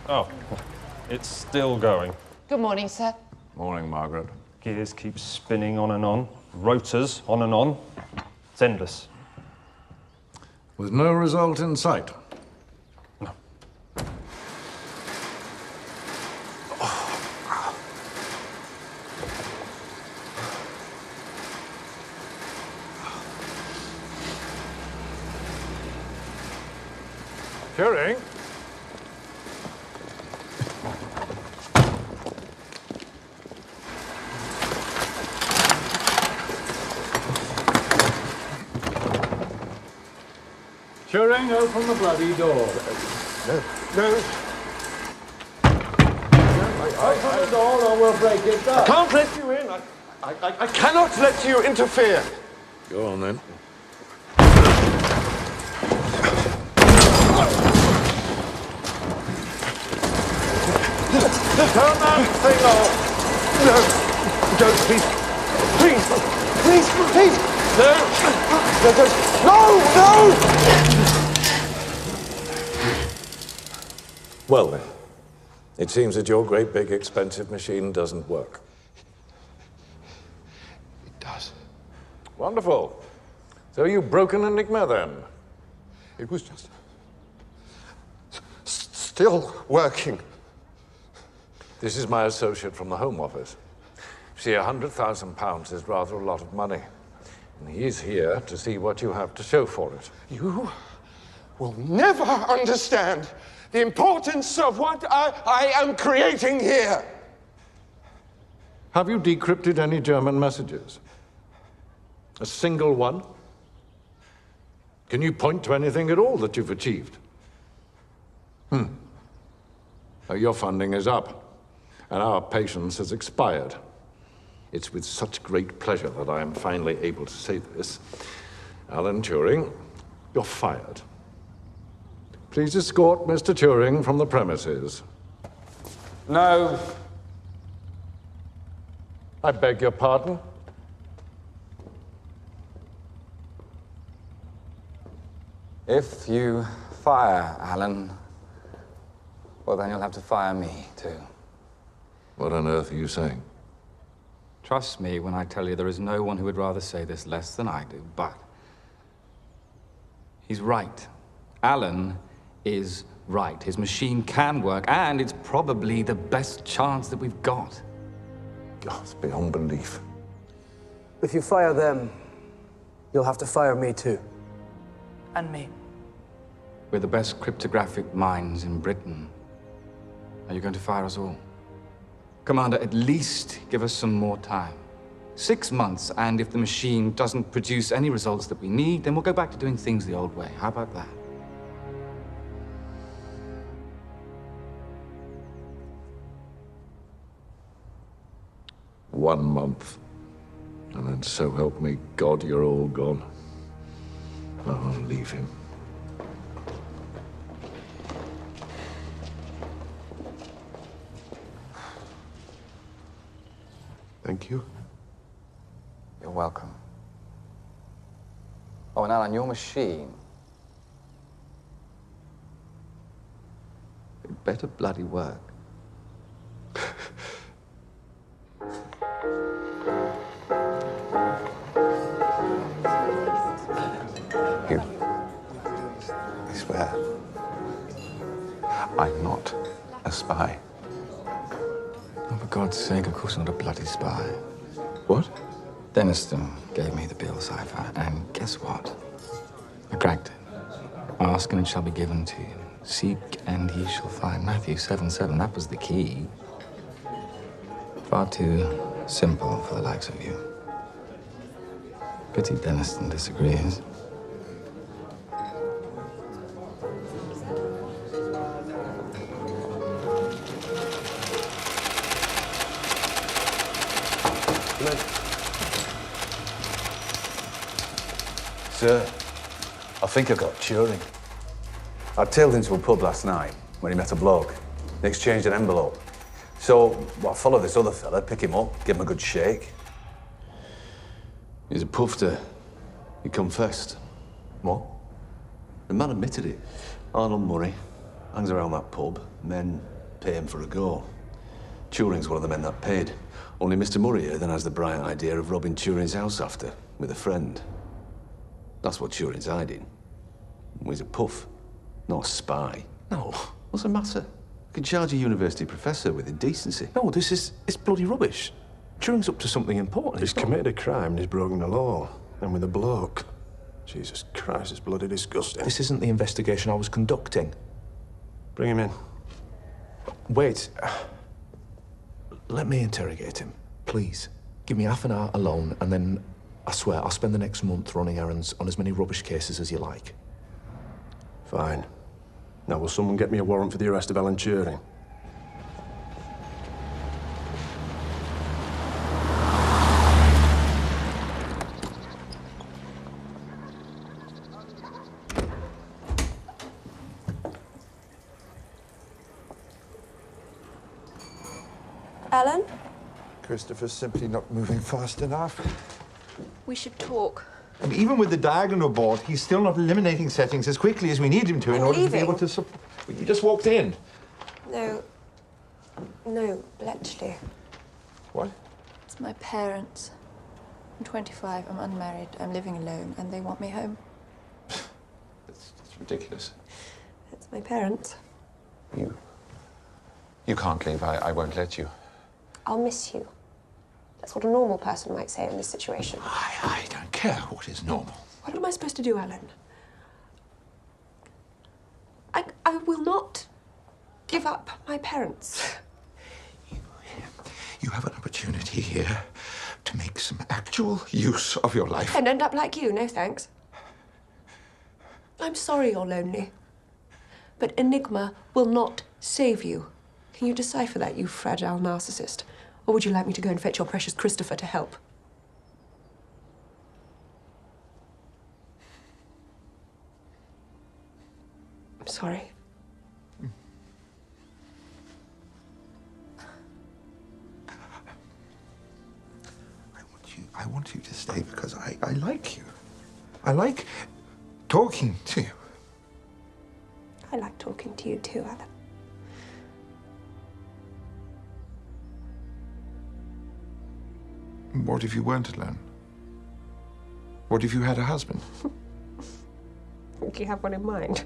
Oh, it's still going. Good morning, sir. Morning, Margaret. Gears keep spinning on and on. Rotors on and on. It's endless. With no result in sight. No. Turing? Turing, open the bloody door. No. Open the door or we'll break it down. I can't let you in. I cannot let you interfere. Go on then. Turn that thing off. No. Don't, please. Please. Please, please. No. No. Well then, it seems that your great big expensive machine doesn't work. It does. Wonderful. So you've broken Enigma then? It was just still working. This is my associate from the Home Office. See, £100,000 is rather a lot of money. And he's here to see what you have to show for it. You will never understand the importance of what I am creating here. Have you decrypted any German messages? A single one? Can you point to anything at all that you've achieved? Your funding is up, and our patience has expired. It's with such great pleasure that I am finally able to say this. Alan Turing, you're fired. Please escort Mr. Turing from the premises. No. I beg your pardon? If you fire Alan, well, then you'll have to fire me, too. What on earth are you saying? Trust me when I tell you there is no one who would rather say this less than I do, but he's right. Alan is right. His machine can work, and it's probably the best chance that we've got. God, it's beyond belief. If you fire them, you'll have to fire me too. And me. We're the best cryptographic minds in Britain. Are you going to fire us all? Commander, at least give us some more time. 6 months, and if the machine doesn't produce any results that we need, then we'll go back to doing things the old way. How about that? One month. And then so help me God, you're all gone. I'll leave him. Thank you. You're welcome. Oh, and Alan, your machine. It better bloody work. Hugh, I swear, I'm not a spy. Oh, for God's sake, of course I'm not a bloody spy. What? Denniston gave me the bill, Cypher, and guess what? I cracked it. Ask and it shall be given to you. Seek and ye shall find. Matthew 7:7, that was the key. Far too simple for the likes of you. Pity Denniston disagrees. Sir, I think I got Turing. I tailed into a pub last night when he met a bloke. They exchanged an envelope. So, I followed this other fella, pick him up, give him a good shake. He's a pufter. He confessed. What? The man admitted it. Arnold Murray hangs around that pub. Men pay him for a go. Turing's one of the men that paid. Only Mr. Murray here then has the bright idea of robbing Turing's house after, with a friend. That's what Turing's hiding. He's a puff, not a spy. No. What's the matter? You can charge a university professor with indecency. No, it's bloody rubbish. Turing's up to something important. He's committed a crime and he's broken the law. And with a bloke. Jesus Christ, it's bloody disgusting. This isn't the investigation I was conducting. Bring him in. Wait. Let me interrogate him, please. Give me half an hour alone, and then I swear I'll spend the next month running errands on as many rubbish cases as you like. Fine. Now, will someone get me a warrant for the arrest of Alan Turing? Alan? Christopher's simply not moving fast enough. We should talk. And even with the diagonal board, he's still not eliminating settings as quickly as we need him to in order to be able to support. You just walked in. No. No, Bletchley. What? It's my parents. I'm 25, I'm unmarried, I'm living alone, and they want me home. It's ridiculous. It's my parents. You can't leave. I won't let you. I'll miss you. That's what a normal person might say in this situation. I don't care what is normal. What am I supposed to do, Alan? I will not give up my parents. You have an opportunity here to make some actual use of your life. And end up like you, no thanks. I'm sorry you're lonely. But Enigma will not save you. Can you decipher that, you fragile narcissist? Or would you like me to go and fetch your precious Christopher to help? I'm sorry. I want you to stay because I like you. I like talking to you. I like talking to you too, Alan. What if you weren't alone? What if you had a husband? Do you have one in mind?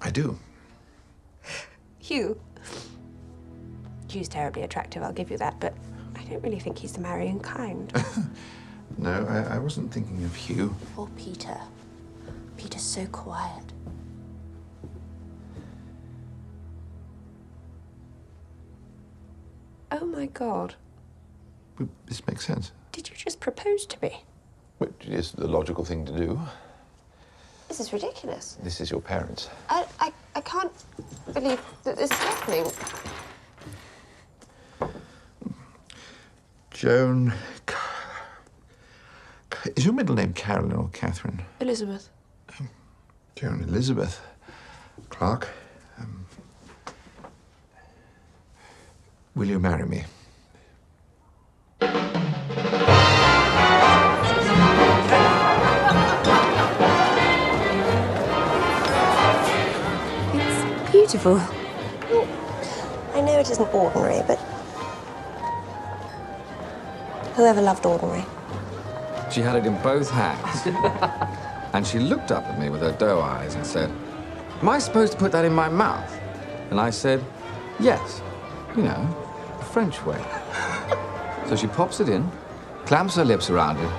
I do. Hugh. Hugh's terribly attractive, I'll give you that, but I don't really think he's the marrying kind. No, I wasn't thinking of Hugh. Poor Peter. Peter's so quiet. Oh my God. But this makes sense. Did you just propose to me? Which is the logical thing to do. This is ridiculous. This is your parents. I can't believe that this is happening. Joan, Is your middle name Carolyn or Catherine? Elizabeth. Karen Elizabeth Clark. Will you marry me? It's beautiful. I know it isn't ordinary, but whoever loved ordinary? She had it in both hands. And she looked up at me with her doe eyes and said, "Am I supposed to put that in my mouth?" And I said, "Yes. You know, the French way." So she pops it in, clamps her lips around it,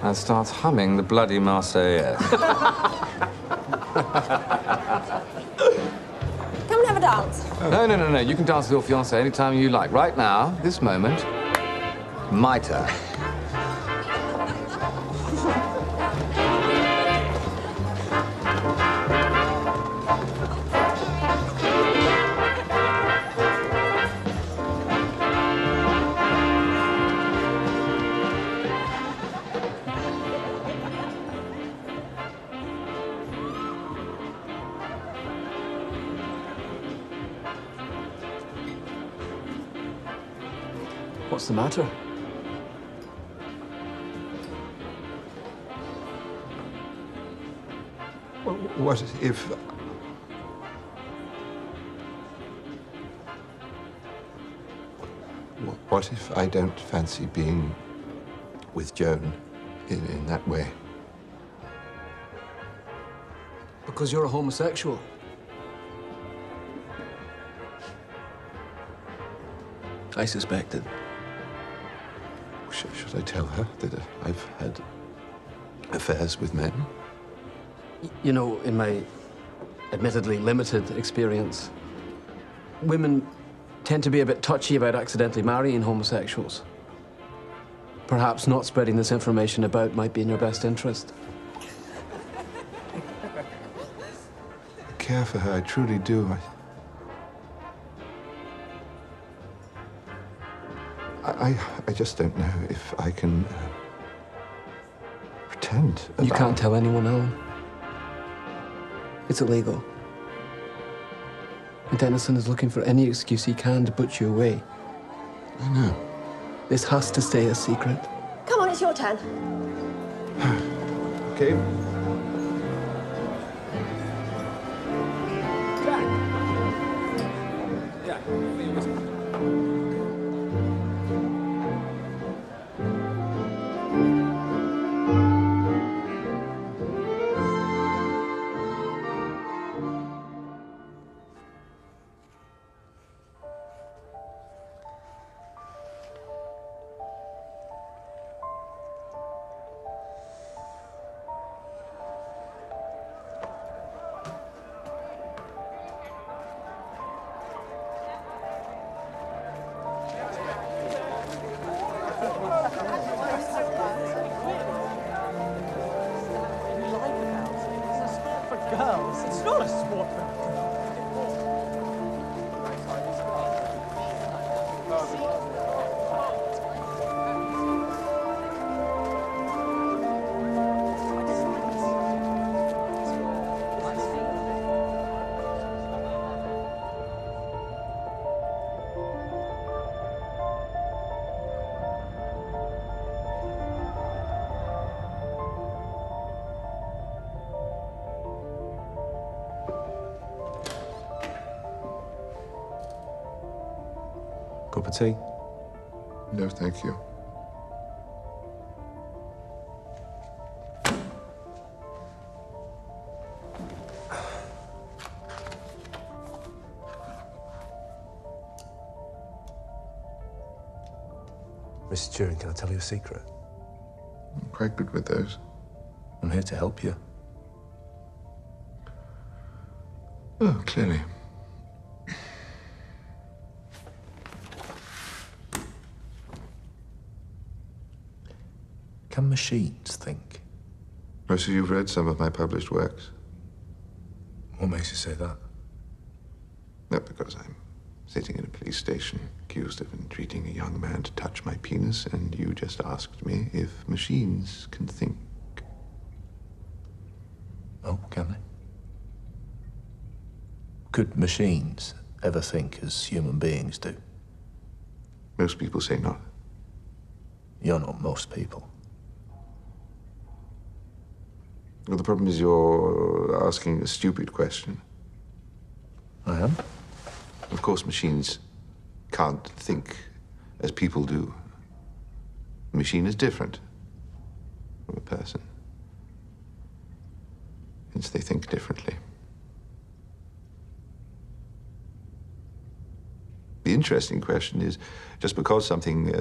and starts humming the bloody Marseillaise. Come and have a dance. No. You can dance with your fiancé anytime you like. Right now, this moment, my turn. What's the matter? What if... What if I don't fancy being with Joan in that way? Because you're a homosexual. I suspected. Should I tell her that I've had affairs with men? You know, in my admittedly limited experience, women tend to be a bit touchy about accidentally marrying homosexuals. Perhaps not spreading this information about might be in your best interest. I care for her, I truly do. I just don't know if I can pretend. You can't tell anyone, Alan. It's illegal. And Dennison is looking for any excuse he can to put you away. I know. This has to stay a secret. Come on, it's your turn. Okay. It's not a sport for Cup of tea? No, thank you. Mrs. Turing, can I tell you a secret? I'm quite good with those. I'm here to help you. Oh, clearly. Can machines think? Oh, so you've read some of my published works? What makes you say that? Not because I'm sitting in a police station, accused of entreating a young man to touch my penis, and you just asked me if machines can think. Oh, can they? Could machines ever think as human beings do? Most people say not. You're not most people. Well, the problem is you're asking a stupid question. I am? Of course, machines can't think as people do. A machine is different from a person, hence they think differently. The interesting question is, just because something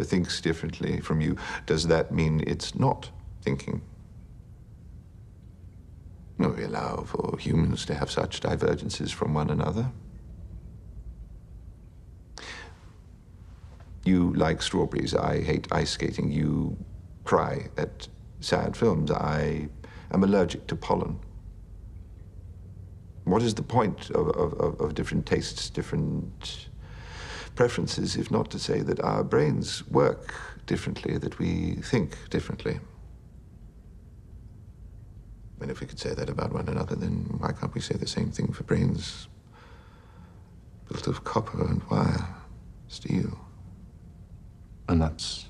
thinks differently from you, does that mean it's not thinking? No, we allow for humans to have such divergences from one another. You like strawberries. I hate ice skating. You cry at sad films. I am allergic to pollen. What is the point of different tastes, different preferences, if not to say that our brains work differently, that we think differently? And if we could say that about one another, then why can't we say the same thing for brains built of copper and wire, steel? And that's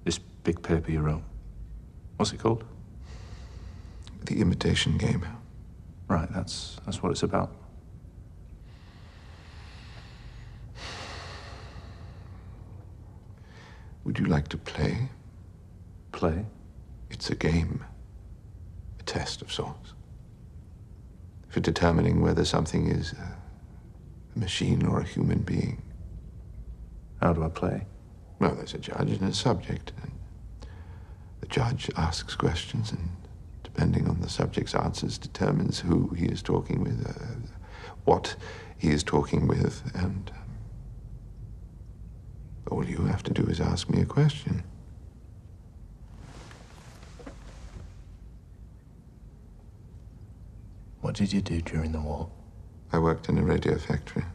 this big paper you wrote. What's it called? The Imitation Game. Right, that's what it's about. Would you like to play? Play? It's a game. A test of sorts. For determining whether something is a machine or a human being. How do I play? Well, there's a judge and a subject. And the judge asks questions, and depending on the subject's answers, determines who he is talking with, what he is talking with, and all you have to do is ask me a question. What did you do during the war? I worked in a radio factory.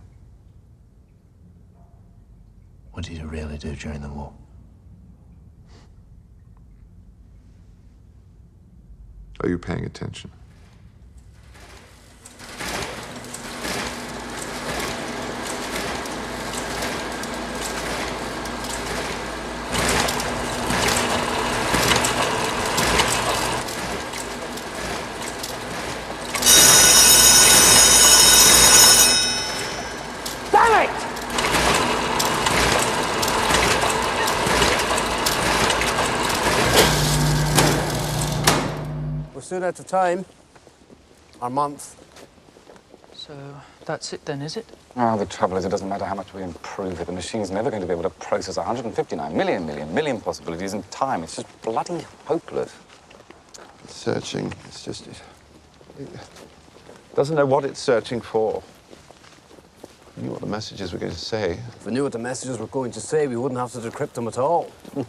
What did you really do during the war? Are you paying attention? Soon out of time. Our month. So that's it then, is it? Oh, the trouble is it doesn't matter how much we improve it. The machine's never going to be able to process 159 million possibilities in time. It's just bloody hopeless. It's searching. It's just... It doesn't know what it's searching for. It knew what the messages were going to say. If we knew what the messages were going to say, we wouldn't have to decrypt them at all. I'd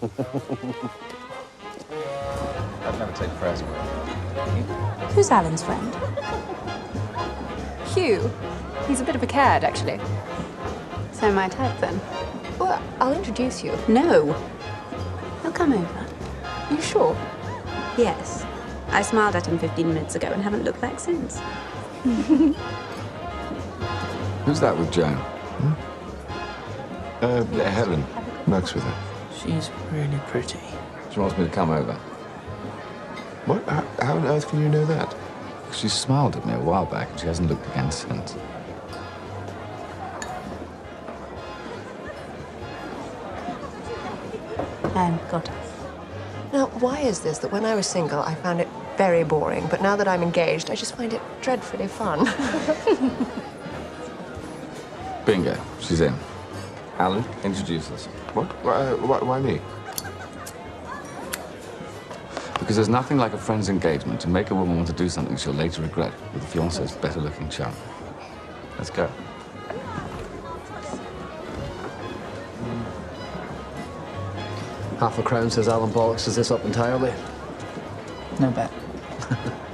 never take prayers away. Who's Alan's friend? Hugh. He's a bit of a cad, actually. So my type, then. Well, I'll introduce you. No. He'll come over. You sure? Yes. I smiled at him 15 minutes ago and haven't looked back since. Who's that with Joan? Helen works with her. She's really pretty. She wants me to come over. What? How on earth can you know that? She smiled at me a while back and she hasn't looked again since. Got it. Now, why is this that when I was single, I found it very boring, but now that I'm engaged, I just find it dreadfully fun? Bingo. She's in. Alan, introduce us. What? Why me? Because there's nothing like a friend's engagement to make a woman want to do something she'll later regret with the fiancé's better-looking chum. Let's go. Half a crown says Alan Bollocks is this up entirely. No bet.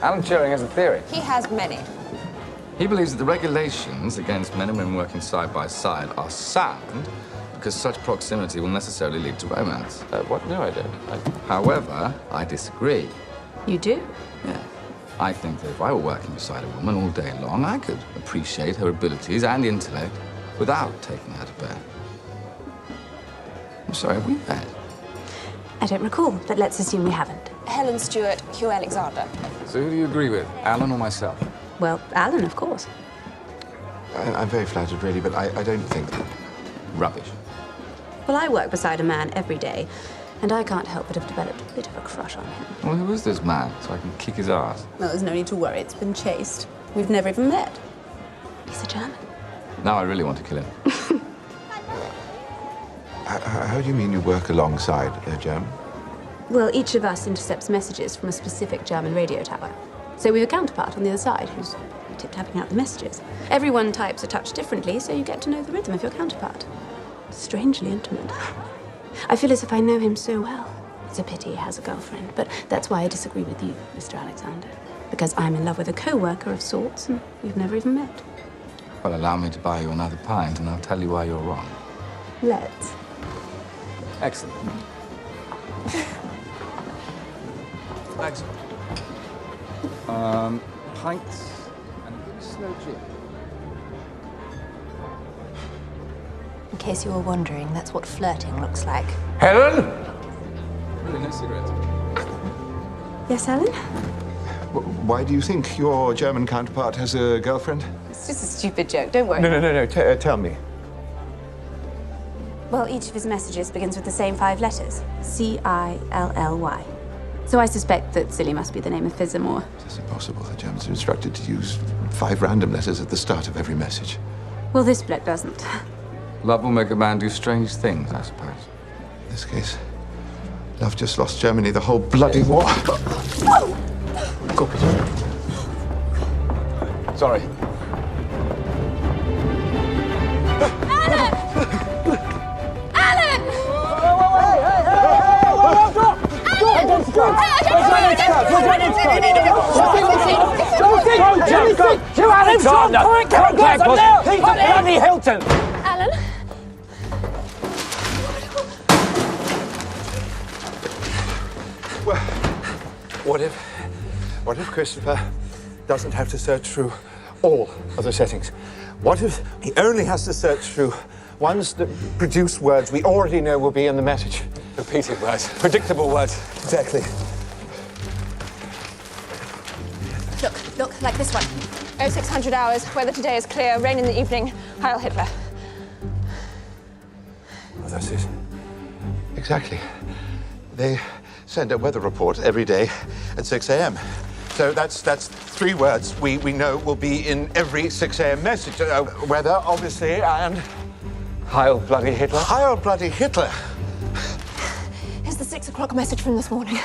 Alan Turing has a theory. He has many. He believes that the regulations against men and women working side by side are sound because such proximity will necessarily lead to romance. What? No, I don't. However, I disagree. You do? Yeah. I think that if I were working beside a woman all day long, I could appreciate her abilities and intellect without taking her to bed. I'm sorry, have we met? I don't recall, but let's assume we haven't. Helen Stewart, Hugh Alexander. So who do you agree with, Alan or myself? Well, Alan, of course. I'm very flattered, really, but I don't think that... Rubbish. Well, I work beside a man every day, and I can't help but have developed a bit of a crush on him. Well, who is this man, so I can kick his ass? Well, there's no need to worry. It's been chased. We've never even met. He's a German. Now I really want to kill him. How do you mean you work alongside a German? Well, each of us intercepts messages from a specific German radio tower. So we have a counterpart on the other side who's tip-tapping out the messages. Everyone types a touch differently, so you get to know the rhythm of your counterpart. Strangely intimate. I feel as if I know him so well. It's a pity he has a girlfriend, but that's why I disagree with you, Mr. Alexander. Because I'm in love with a co-worker of sorts, and we've never even met. Well, allow me to buy you another pint, and I'll tell you why you're wrong. Let's. Excellent. Excellent. Pints and a really slow gin. In case you were wondering, that's what flirting looks like. Helen? Really, no cigarette? Yes, Alan? Why do you think your German counterpart has a girlfriend? It's just a stupid joke, don't worry. No. Tell me. Well, each of his messages begins with the same 5 letters. C-I-L-L-Y. So I suspect that Silly must be the name of Fizzamore. It's impossible. The Germans are instructed to use 5 random letters at the start of every message. Well, this bloke doesn't. Love will make a man do strange things, I suppose. In this case, love just lost Germany the whole bloody war. Go, Peter. Sorry. Hilton! Alan? Well, what if Christopher doesn't have to search through all of the settings? What if he only has to search through ones that produce words we already know will be in the message? Repeated words, predictable words. Exactly. Look, like this one. 0600 hours, weather today is clear, rain in the evening, Heil Hitler. Oh, that's it. Exactly. They send a weather report every day at 6 a.m. So that's 3 words we know will be in every 6 a.m. message. Weather, obviously, and Heil bloody Hitler. Heil bloody Hitler. Here's the 6 o'clock message from this morning.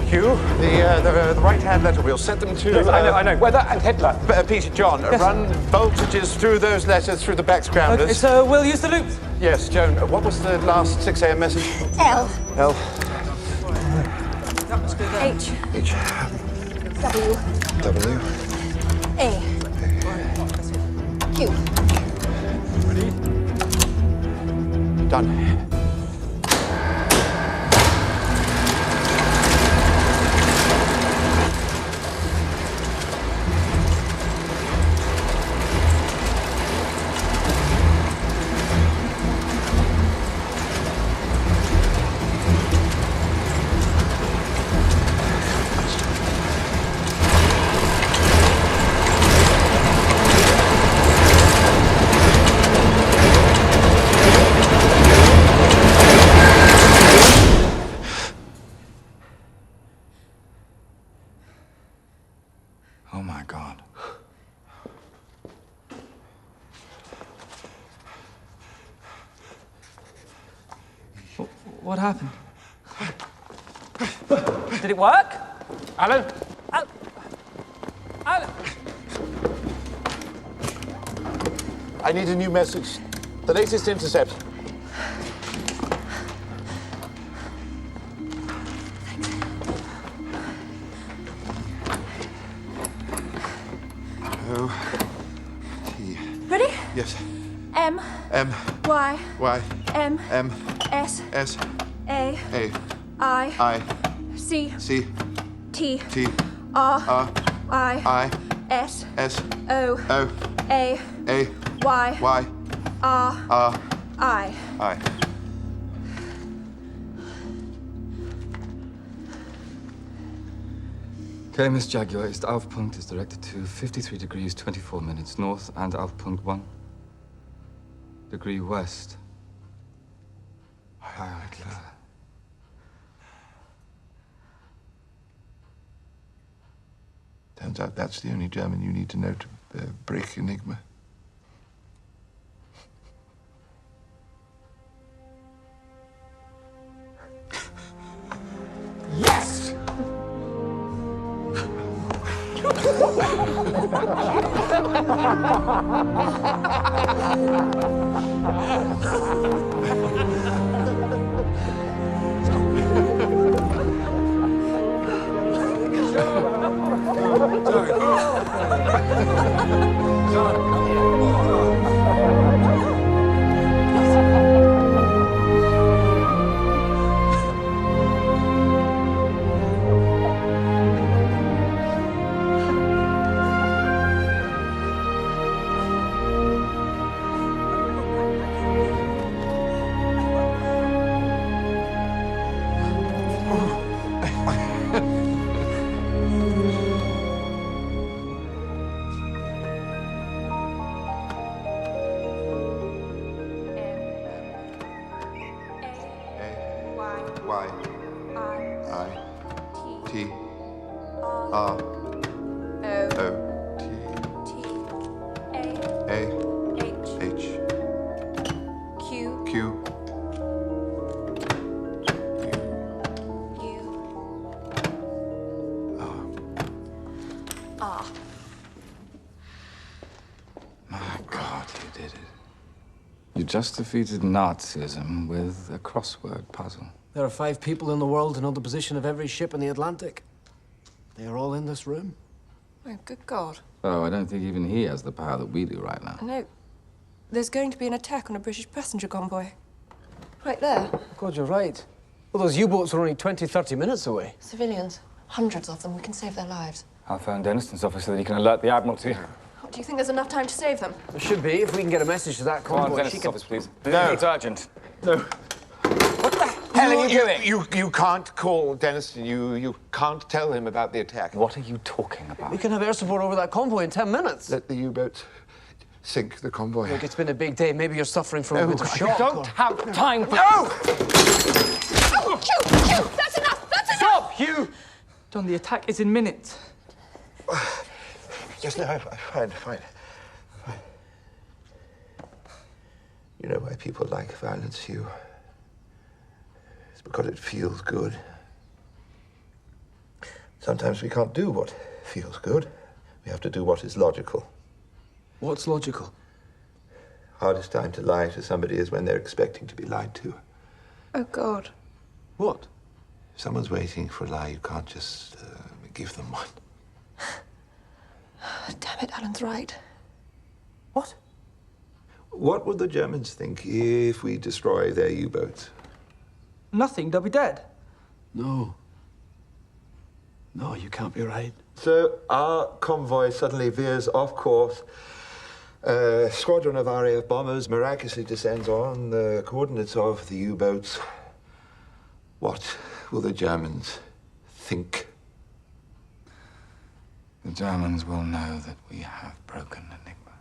Hugh, the right-hand letter wheel, set them to... Yes, I know. Weather and Hitler. Peter, John, Yes. run voltages through those letters through the back scramblers. Okay, so we'll use the loops. Yes, Joan, what was the last 6 a.m. message? L. L. H. H. W. W. A. Q. Done. Oh, my God. What happened? Did it work? Alan? Alan! I need a new message. The latest intercept. Yes. M. M. Y. Y. M. M. S. S. A. A. I. I. C. C. T. T. R. R. I. I. S. S. O. O. A. A. Y. Y. R. R. I. I. Okay, Miss Jaguar, ist Aufpunkt is directed to 53 degrees 24 minutes north and Aufpunkt 1 degree west. Klar. Turns out that's the only German you need to know to break Enigma. Yes! Y. I. T. R. O. A. H. Q. R. My God, you did it. You just defeated Nazism with a crossword puzzle. There are 5 people in the world who know the position of every ship in the Atlantic. They are all in this room. Oh, good God. Oh, I don't think even he has the power that we do right now. No. There's going to be an attack on a British passenger convoy. Right there. God, you're right. Well, those U-boats are only 20, 30 minutes away. Civilians. Hundreds of them. We can save their lives. I'll phone Deniston's office so that he can alert the Admiralty. Do you think there's enough time to save them? There should be, if we can get a message to that Come on, convoy. Deniston's office, please. No. It's urgent. No. hell are you doing? You can't call Deniston. You can't tell him about the attack. What are you talking about? We can have air support over that convoy in 10 minutes. Let the U-boats sink the convoy. Look, it's been a big day. Maybe you're suffering from a bit of shock. I don't have time for... No! Oh, Hugh! That's enough! That's enough! Stop, Hugh! John, the attack is in minutes. Yes, no, fine. You know why people like violence, Hugh? It's because it feels good. Sometimes we can't do what feels good. We have to do what is logical. What's logical? Hardest time to lie to somebody is when they're expecting to be lied to. Oh, God. What? If someone's waiting for a lie, you can't just give them one. Damn it, Alan's right. What? What would the Germans think if we destroy their U-boats? Nothing, they'll be dead. No. No, you can't be right. So our convoy suddenly veers off course. A squadron of RAF bombers miraculously descends on the coordinates of the U-boats. What will the Germans think? The Germans will know that we have broken Enigma.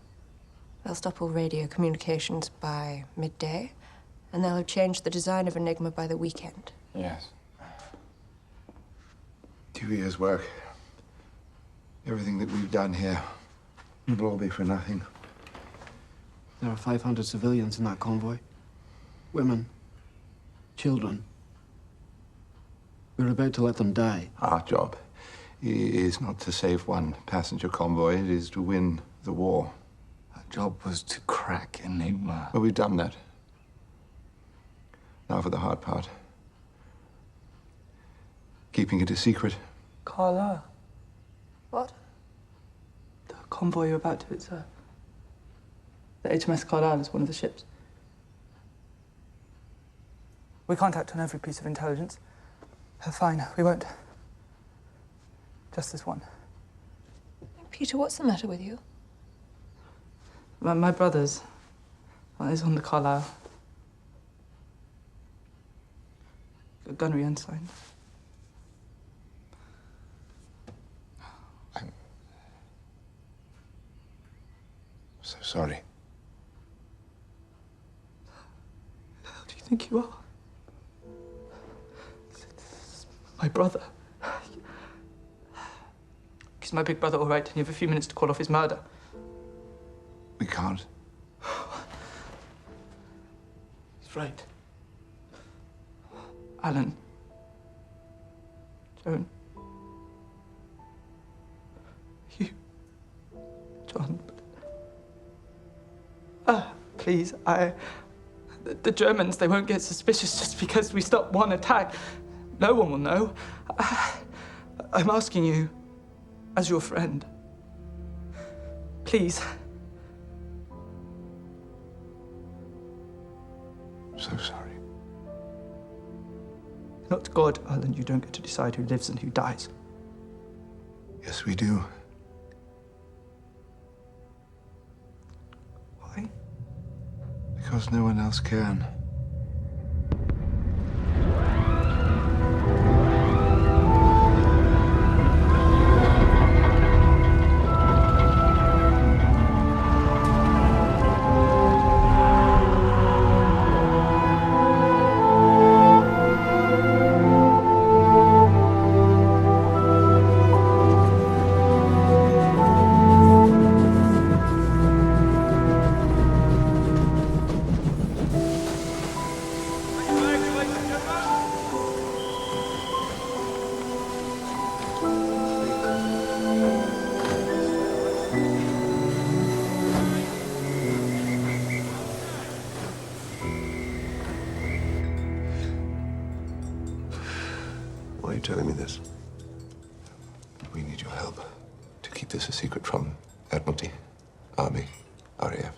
They'll stop all radio communications by midday, and they'll have changed the design of Enigma by the weekend. Yes. 2 years' work. Everything that we've done here will all be for nothing. There are 500 civilians in that convoy. Women. Children. We're about to let them die. Our job is not to save one passenger convoy, it is to win the war. Our job was to crack Enigma. Well, we've done that. Now for the hard part. Keeping it a secret. Carla, What? the convoy you're about to, it's The HMS Carlisle is one of the ships. We can't act on every piece of intelligence. Fine, we won't. Just this one. Peter, what's the matter with you? My brother's is on the Carlisle. A gunnery ensign. I'm so sorry. Who do you think you are? My brother. Is my big brother all right? And you have a few minutes to call off his murder? We can't. He's right. Alan. Joan. You. John. Please, the Germans, they won't get suspicious just because we stop one attack. No one will know. I'm asking you, as your friend. Please. I'm so sorry. Not God, Alan. You don't get to decide who lives and who dies. Yes, we do. Why? Because no one else can. Why are you telling me this? We need your help to keep this a secret from Admiralty, Army, RAF.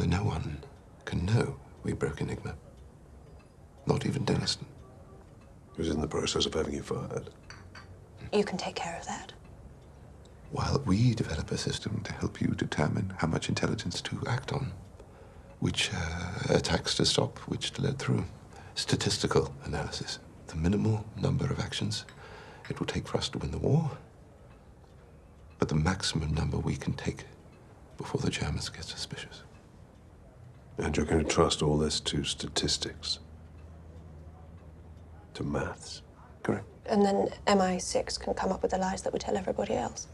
No one can know we broke Enigma. Not even Denniston. Who's in the process of having you fired? You can take care of that. While we develop a system to help you determine how much intelligence to act on, which attacks to stop, which to let through. Statistical analysis. The minimal number of actions it will take for us to win the war, but the maximum number we can take before the Germans get suspicious. And you're going to trust all this to statistics? To maths? Correct. And then MI6 can come up with the lies that we tell everybody else.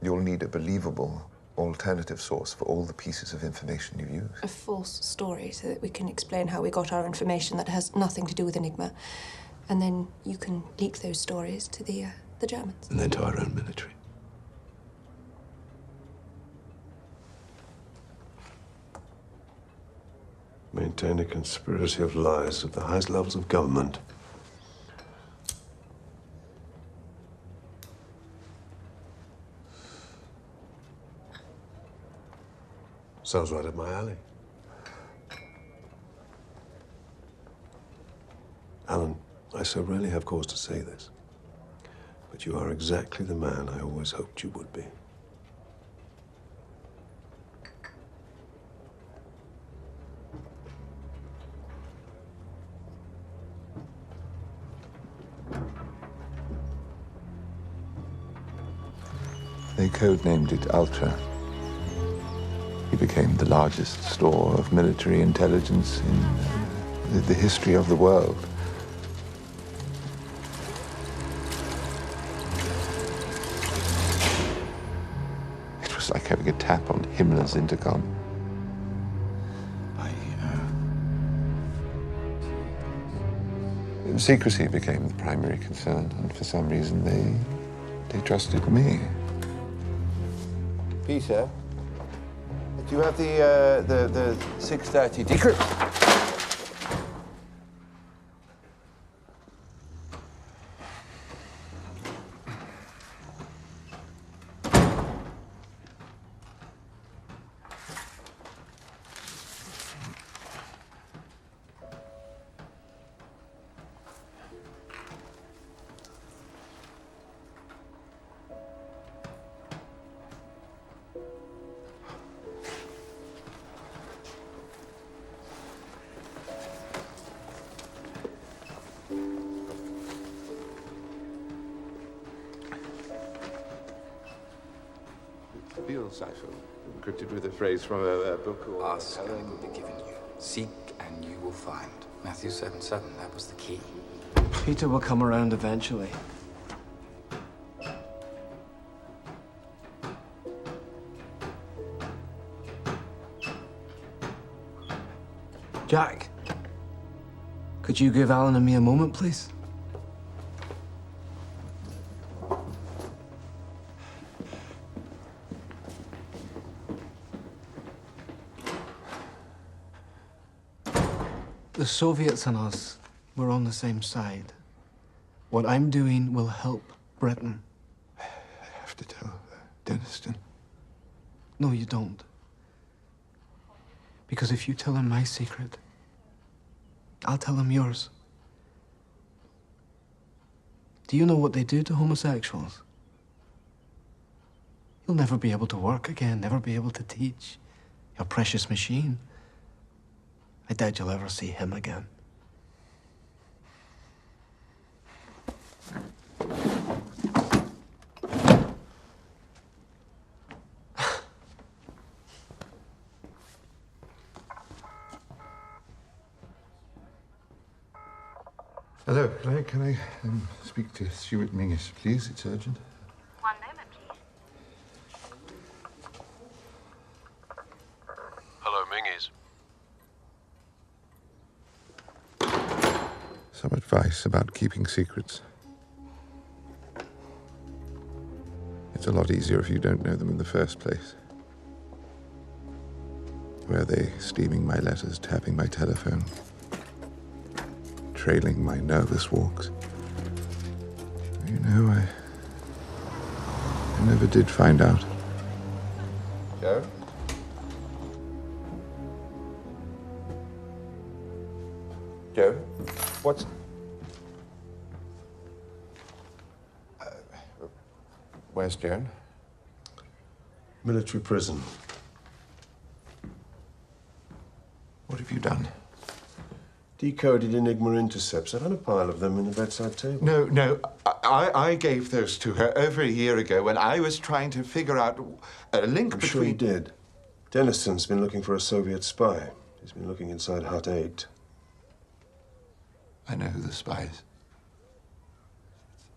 You'll need a believable alternative source for all the pieces of information you use. A false story so that we can explain how we got our information that has nothing to do with Enigma. And then you can leak those stories to the Germans. And then to our own military. Maintain a conspiracy of lies at the highest levels of government. Sounds right up my alley. Alan, I so rarely have cause to say this, but you are exactly the man I always hoped you would be. They codenamed it Ultra. He became the largest store of military intelligence in the history of the world. It was like having a tap on Himmler's intercom. Secrecy became the primary concern, and for some reason they trusted me. Peter, do you have the 6:30 decrypt? original cipher, encrypted with a phrase from a book or... Ask and it will be given you. Seek and you will find. Matthew 7:7, that was the key. Peter will come around eventually. Jack, could you give Alan and me a moment, please? The Soviets and us, we're on the same side. What I'm doing will help Britain. I have to tell Deniston. No, you don't. Because if you tell him my secret, I'll tell him yours. Do you know what they do to homosexuals? You'll never be able to work again, never be able to teach. Your precious machine. I doubt you'll ever see him again. Hello, can I speak to Stuart Mingus, please? It's urgent. One moment, please. Hello, Mingies. Some advice about keeping secrets. It's a lot easier if you don't know them in the first place. Were they steaming my letters, tapping my telephone, trailing my nervous walks? You know, I never did find out. Joe? Joe? What's... where's Joan? Military prison. What have you done? Decoded Enigma intercepts. I found a pile of them in the bedside table. No, I gave those to her over a year ago when I was trying to figure out a link I'm between... sure you did. Deniston's been looking for a Soviet spy. He's been looking inside Hut 8. I know who the spy is.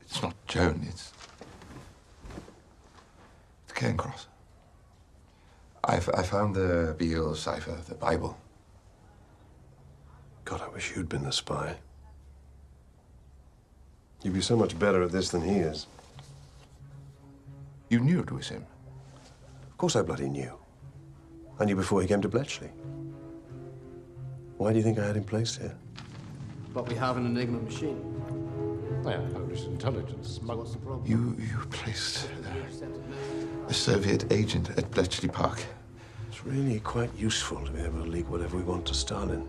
It's not Joan, it's Cairncross. I found the Beale cipher, the Bible. God, I wish you'd been the spy. You'd be so much better at this than he is. You knew it was him? Of course I bloody knew. I knew before he came to Bletchley. Why do you think I had him placed here? But we have an Enigma machine. Well, Polish intelligence. What's the problem? You placed a Soviet agent at Bletchley Park. It's really quite useful to be able to leak whatever we want to Stalin.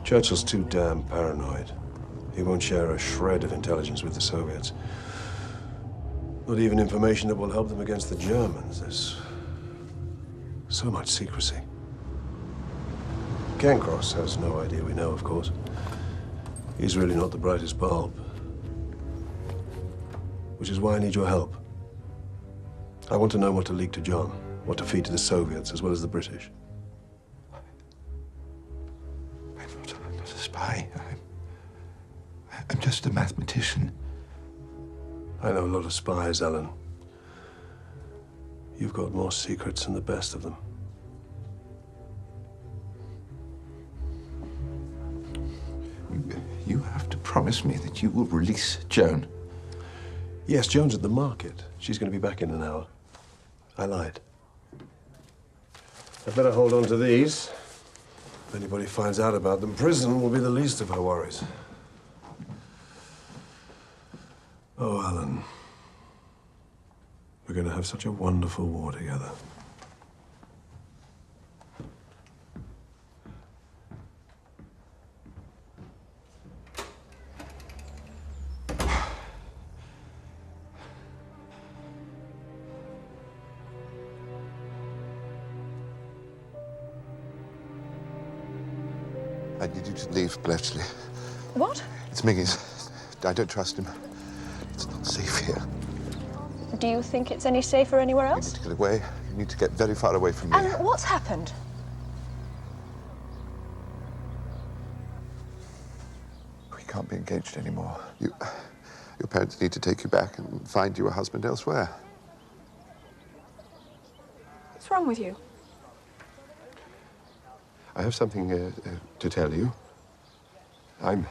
Churchill's too damn paranoid. He won't share a shred of intelligence with the Soviets. Not even information that will help them against the Germans. There's so much secrecy. Cairncross has no idea we know, of course. He's really not the brightest bulb. Which is why I need your help. I want to know what to leak to John, what to feed to the Soviets, as well as the British. I'm not a spy. I'm just a mathematician. I know a lot of spies, Alan. You've got more secrets than the best of them. You have to promise me that you will release Joan. Yes, Joan's at the market. She's going to be back in an hour. I lied. I'd better hold on to these. If anybody finds out about them, prison will be the least of our worries. Oh, Alan. We're going to have such a wonderful war together. I need you to leave Bletchley. What? It's Miggy's. I don't trust him. It's not safe here. Do you think it's any safer anywhere You else? need to get away. You need to get very far away from me. And what's happened? We can't be engaged anymore. Your parents need to take you back and find you a husband elsewhere. What's wrong with you? I have something to tell you. I'm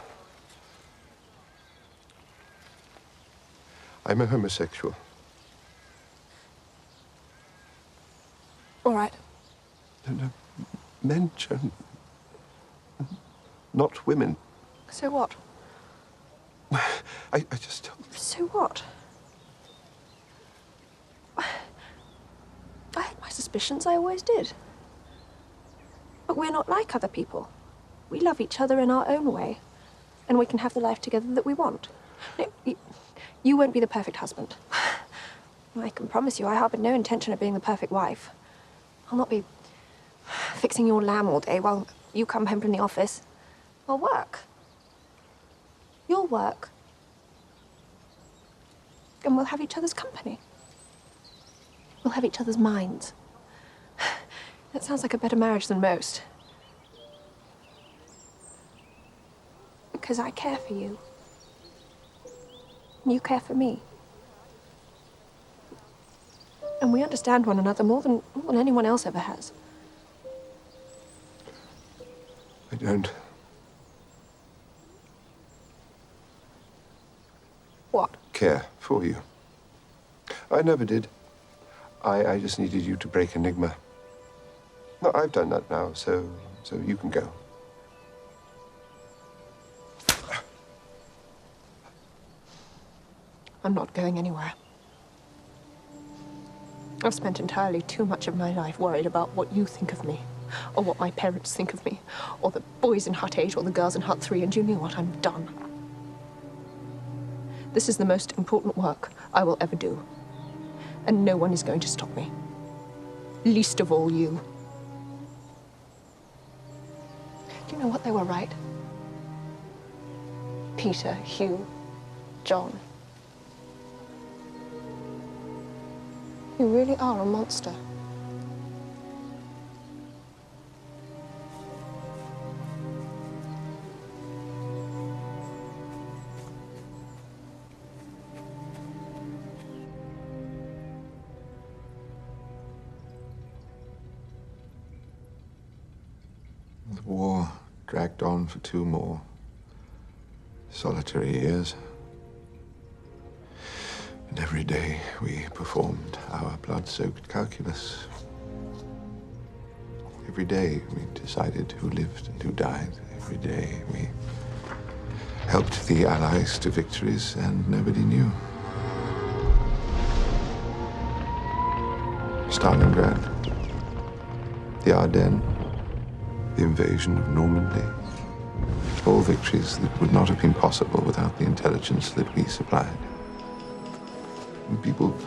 a homosexual. All right. No, men, Joan. Not women. So what? I just... So what? I had my suspicions, I always did. But we're not like other people. We love each other in our own way, and we can have the life together that we want. No, you won't be the perfect husband. I can promise you I harbour no intention of being the perfect wife. I'll not be fixing your lamb all day while you come home from the office. I'll work. You'll work. And we'll have each other's company. We'll have each other's minds. That sounds like a better marriage than most. Because I care for you. And you care for me. And we understand one another more than anyone else ever has. I don't. What? Care for you. I never did. I just needed you to break enigma. No, I've done that now, so you can go. I'm not going anywhere. I've spent entirely too much of my life worried about what you think of me, or what my parents think of me, or the boys in Hut 8 or the girls in Hut 3, and you know what? I'm done. This is the most important work I will ever do, and no one is going to stop me. Least of all you. Do you know what? They were right. Peter, Hugh, John. You really are a monster. The war dragged on for 2 more solitary years. And every day we performed our blood-soaked calculus. Every day we decided who lived and who died. Every day we helped the Allies to victories, and nobody knew. Stalingrad, the Ardennes, the invasion of Normandy. All victories that would not have been possible without the intelligence that we supplied. When people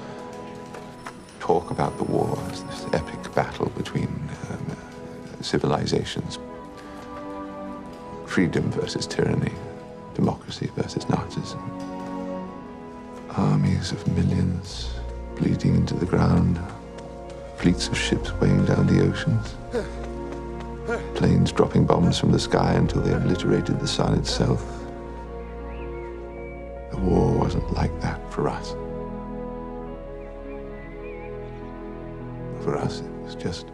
talk about the war as this epic battle between civilizations, freedom versus tyranny, democracy versus Nazism, armies of millions bleeding into the ground, fleets of ships weighing down the oceans, planes dropping bombs from the sky until they obliterated the sun itself. The war wasn't like that for us. For us, it was just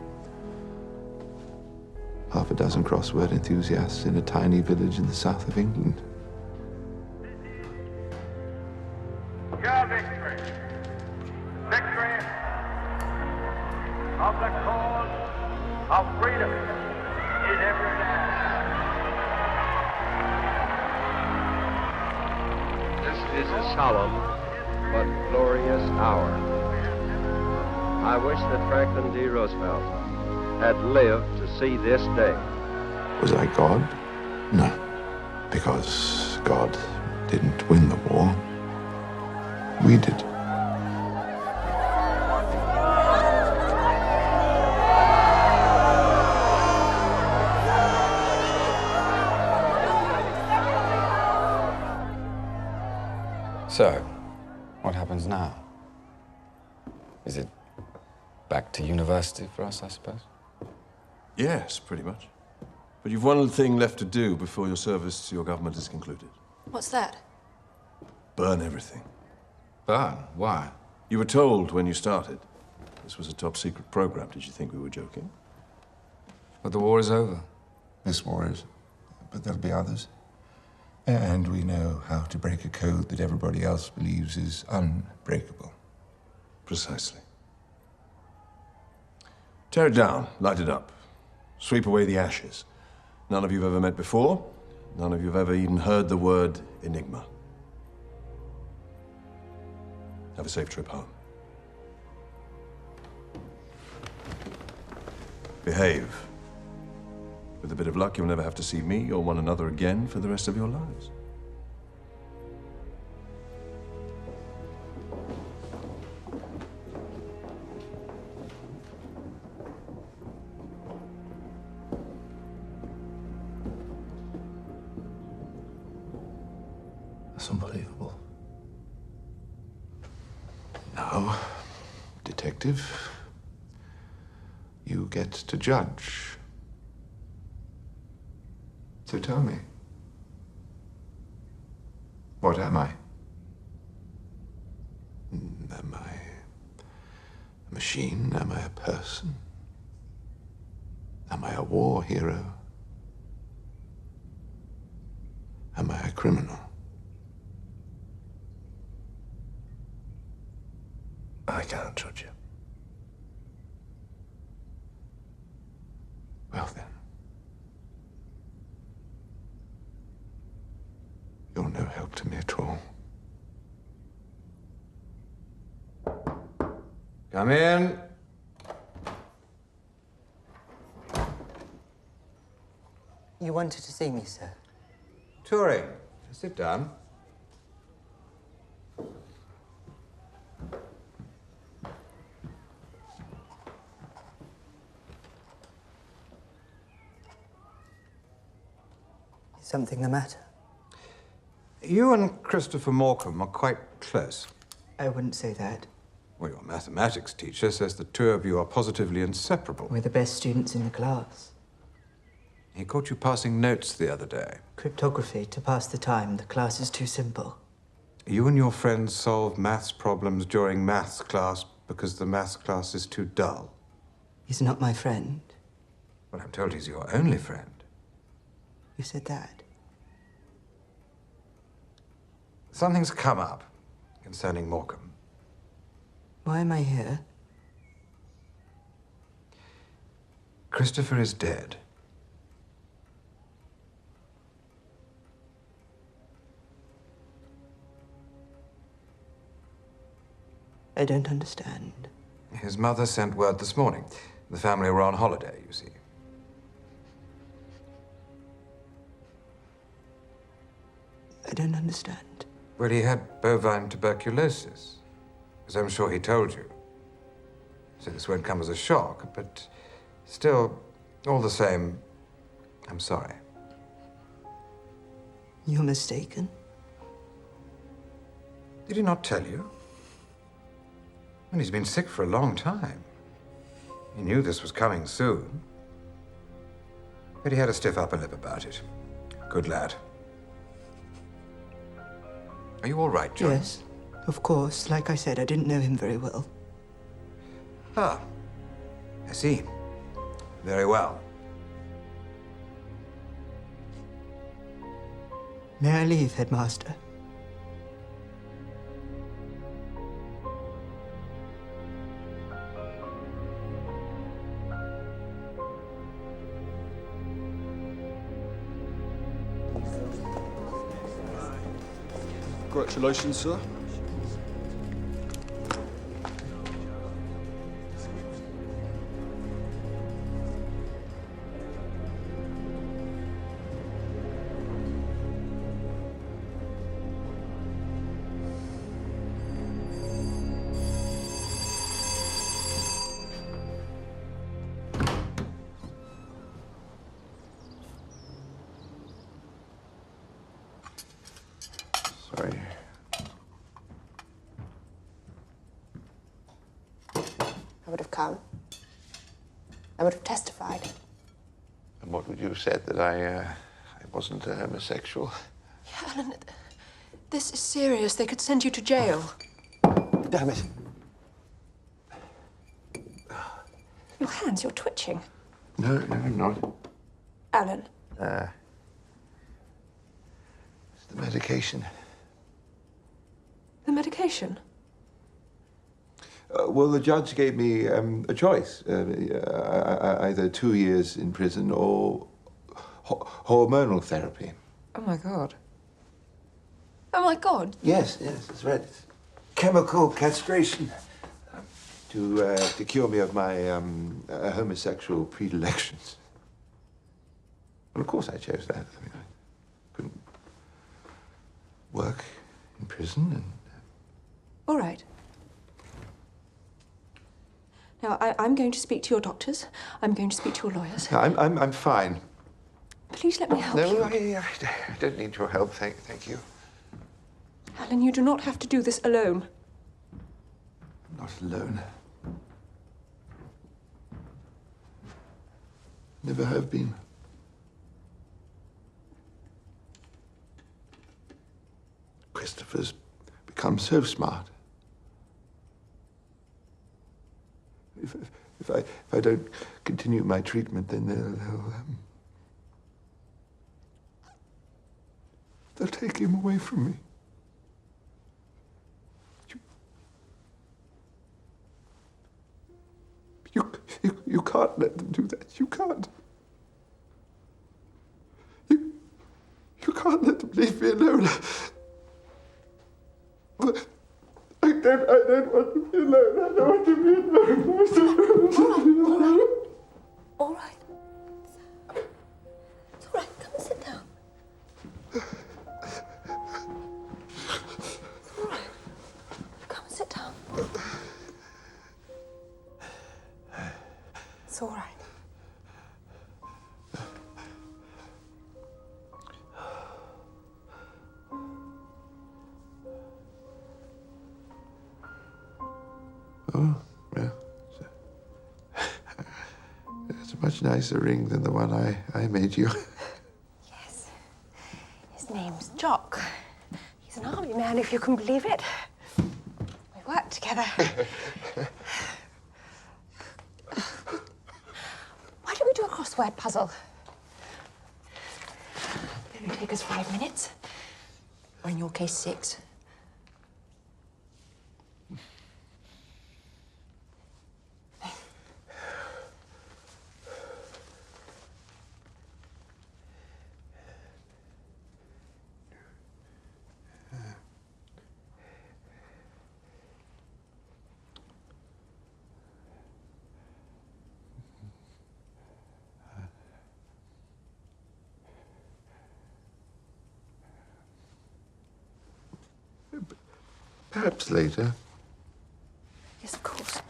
half a dozen crossword enthusiasts in a tiny village in the south of England. Your victory. Victory of the cause of freedom is every day. This is a solemn but glorious hour. I wish that Franklin D. Roosevelt had lived to see this day. Was I God? No, because God didn't win the war. We did. So, what happens now? to university for us, I suppose. Yes, pretty much. But you've one thing left to do before your service to your government is concluded. What's that? Burn everything. Burn? Why? You were told when you started this was a top-secret program. Did you think we were joking? But the war is over. This war is, but there'll be others. And we know how to break a code that everybody else believes is unbreakable. Precisely. Tear it down, light it up, sweep away the ashes. None of you've ever met before. None of you've ever even heard the word Enigma. Have a safe trip home. Behave. With a bit of luck, you'll never have to see me or one another again for the rest of your lives. That's unbelievable. Now, detective, you get to judge. So tell me, what am I? Am I a machine? Am I a person? Am I a war hero? Am I a criminal? I can't judge you. Well then, you're no help to me at all. Come in. You wanted to see me, sir? Turing, sit down. Is something the matter? You and Christopher Morecambe are quite close. I wouldn't say that. Well, your mathematics teacher says the two of you are positively inseparable. We're the best students in the class. He caught you passing notes the other day. Cryptography, to pass the time. The class is too simple. You and your friends solve maths problems during maths class because the maths class is too dull. He's not my friend. Well, I'm told he's your only friend. You said that? Something's come up concerning Morecambe. Why am I here? Christopher is dead. I don't understand. His mother sent word this morning. The family were on holiday, you see. I don't understand. Well, he had bovine tuberculosis, as I'm sure he told you. So this won't come as a shock, but still, all the same, I'm sorry. You're mistaken. Did he not tell you? And he's been sick for a long time. He knew this was coming soon. But he had a stiff upper lip about it. Good lad. Are you all right, John? Yes, of course. Like I said, I didn't know him very well. Ah, I see. Very well. May I leave, Headmaster? Congratulations, sir. Sorry. I would have come. I would have testified. And what would you have said, that I wasn't a homosexual? Yeah, Alan, this is serious. They could send you to jail. Damn it. Your hands, you're twitching. No, I'm not. Alan. It's the medication. The medication? Well, the judge gave me a choice. Either 2 years in prison or hormonal therapy. Oh, my God. Oh, my God. Yes, that's right. It's chemical castration. To cure me of my homosexual predilections. And of course I chose that. I mean, I couldn't work in prison and... All right. Now, I'm going to speak to your doctors. I'm going to speak to your lawyers. No, I'm fine. Please let me help No, you. I don't need your help, thank you. Alan, you do not have to do this alone. I'm not alone. Never have been. Christopher's become so smart. If I don't continue my treatment, then they'll take him away from me. You can't let them do that. You can't. You can't let them leave me alone. I don't want to be alone. I don't want to be alone. All right. It's all right. Come and sit down. It's all right. Come and sit down. It's all right. Oh, well, it's a much nicer ring than the one I made you. Yes. His name's Jock. He's an army man, if you can believe it. We work together. Why don't we do a crossword puzzle? It'll take us 5 minutes. Or in your case, 6. Perhaps later. Yes, of course.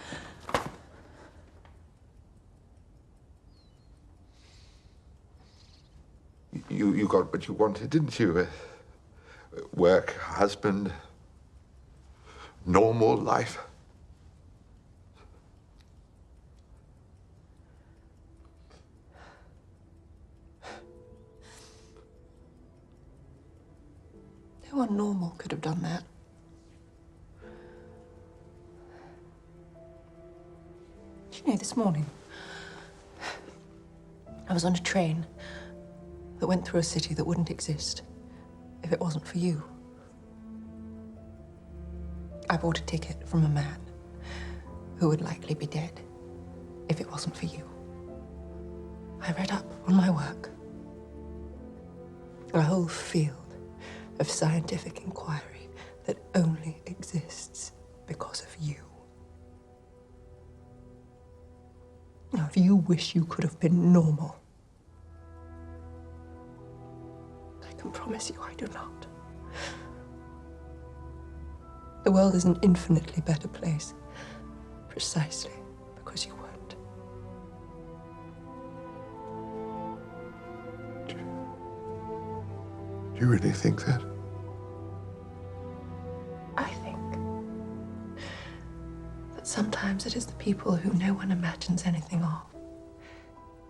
You got what you wanted, didn't you? Work, husband, normal life. No one normal could have done that. Do you know, this morning, I was on a train that went through a city that wouldn't exist if it wasn't for you. I bought a ticket from a man who would likely be dead if it wasn't for you. I read up on my work. A whole field of scientific inquiry that only exists because of you. Now, if you wish you could have been normal, I can promise you I do not. The world is an infinitely better place, precisely because you weren't. Do you really think that? I think that sometimes it is the people who no one imagines anything of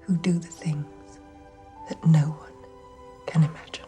who do the things that no one can imagine.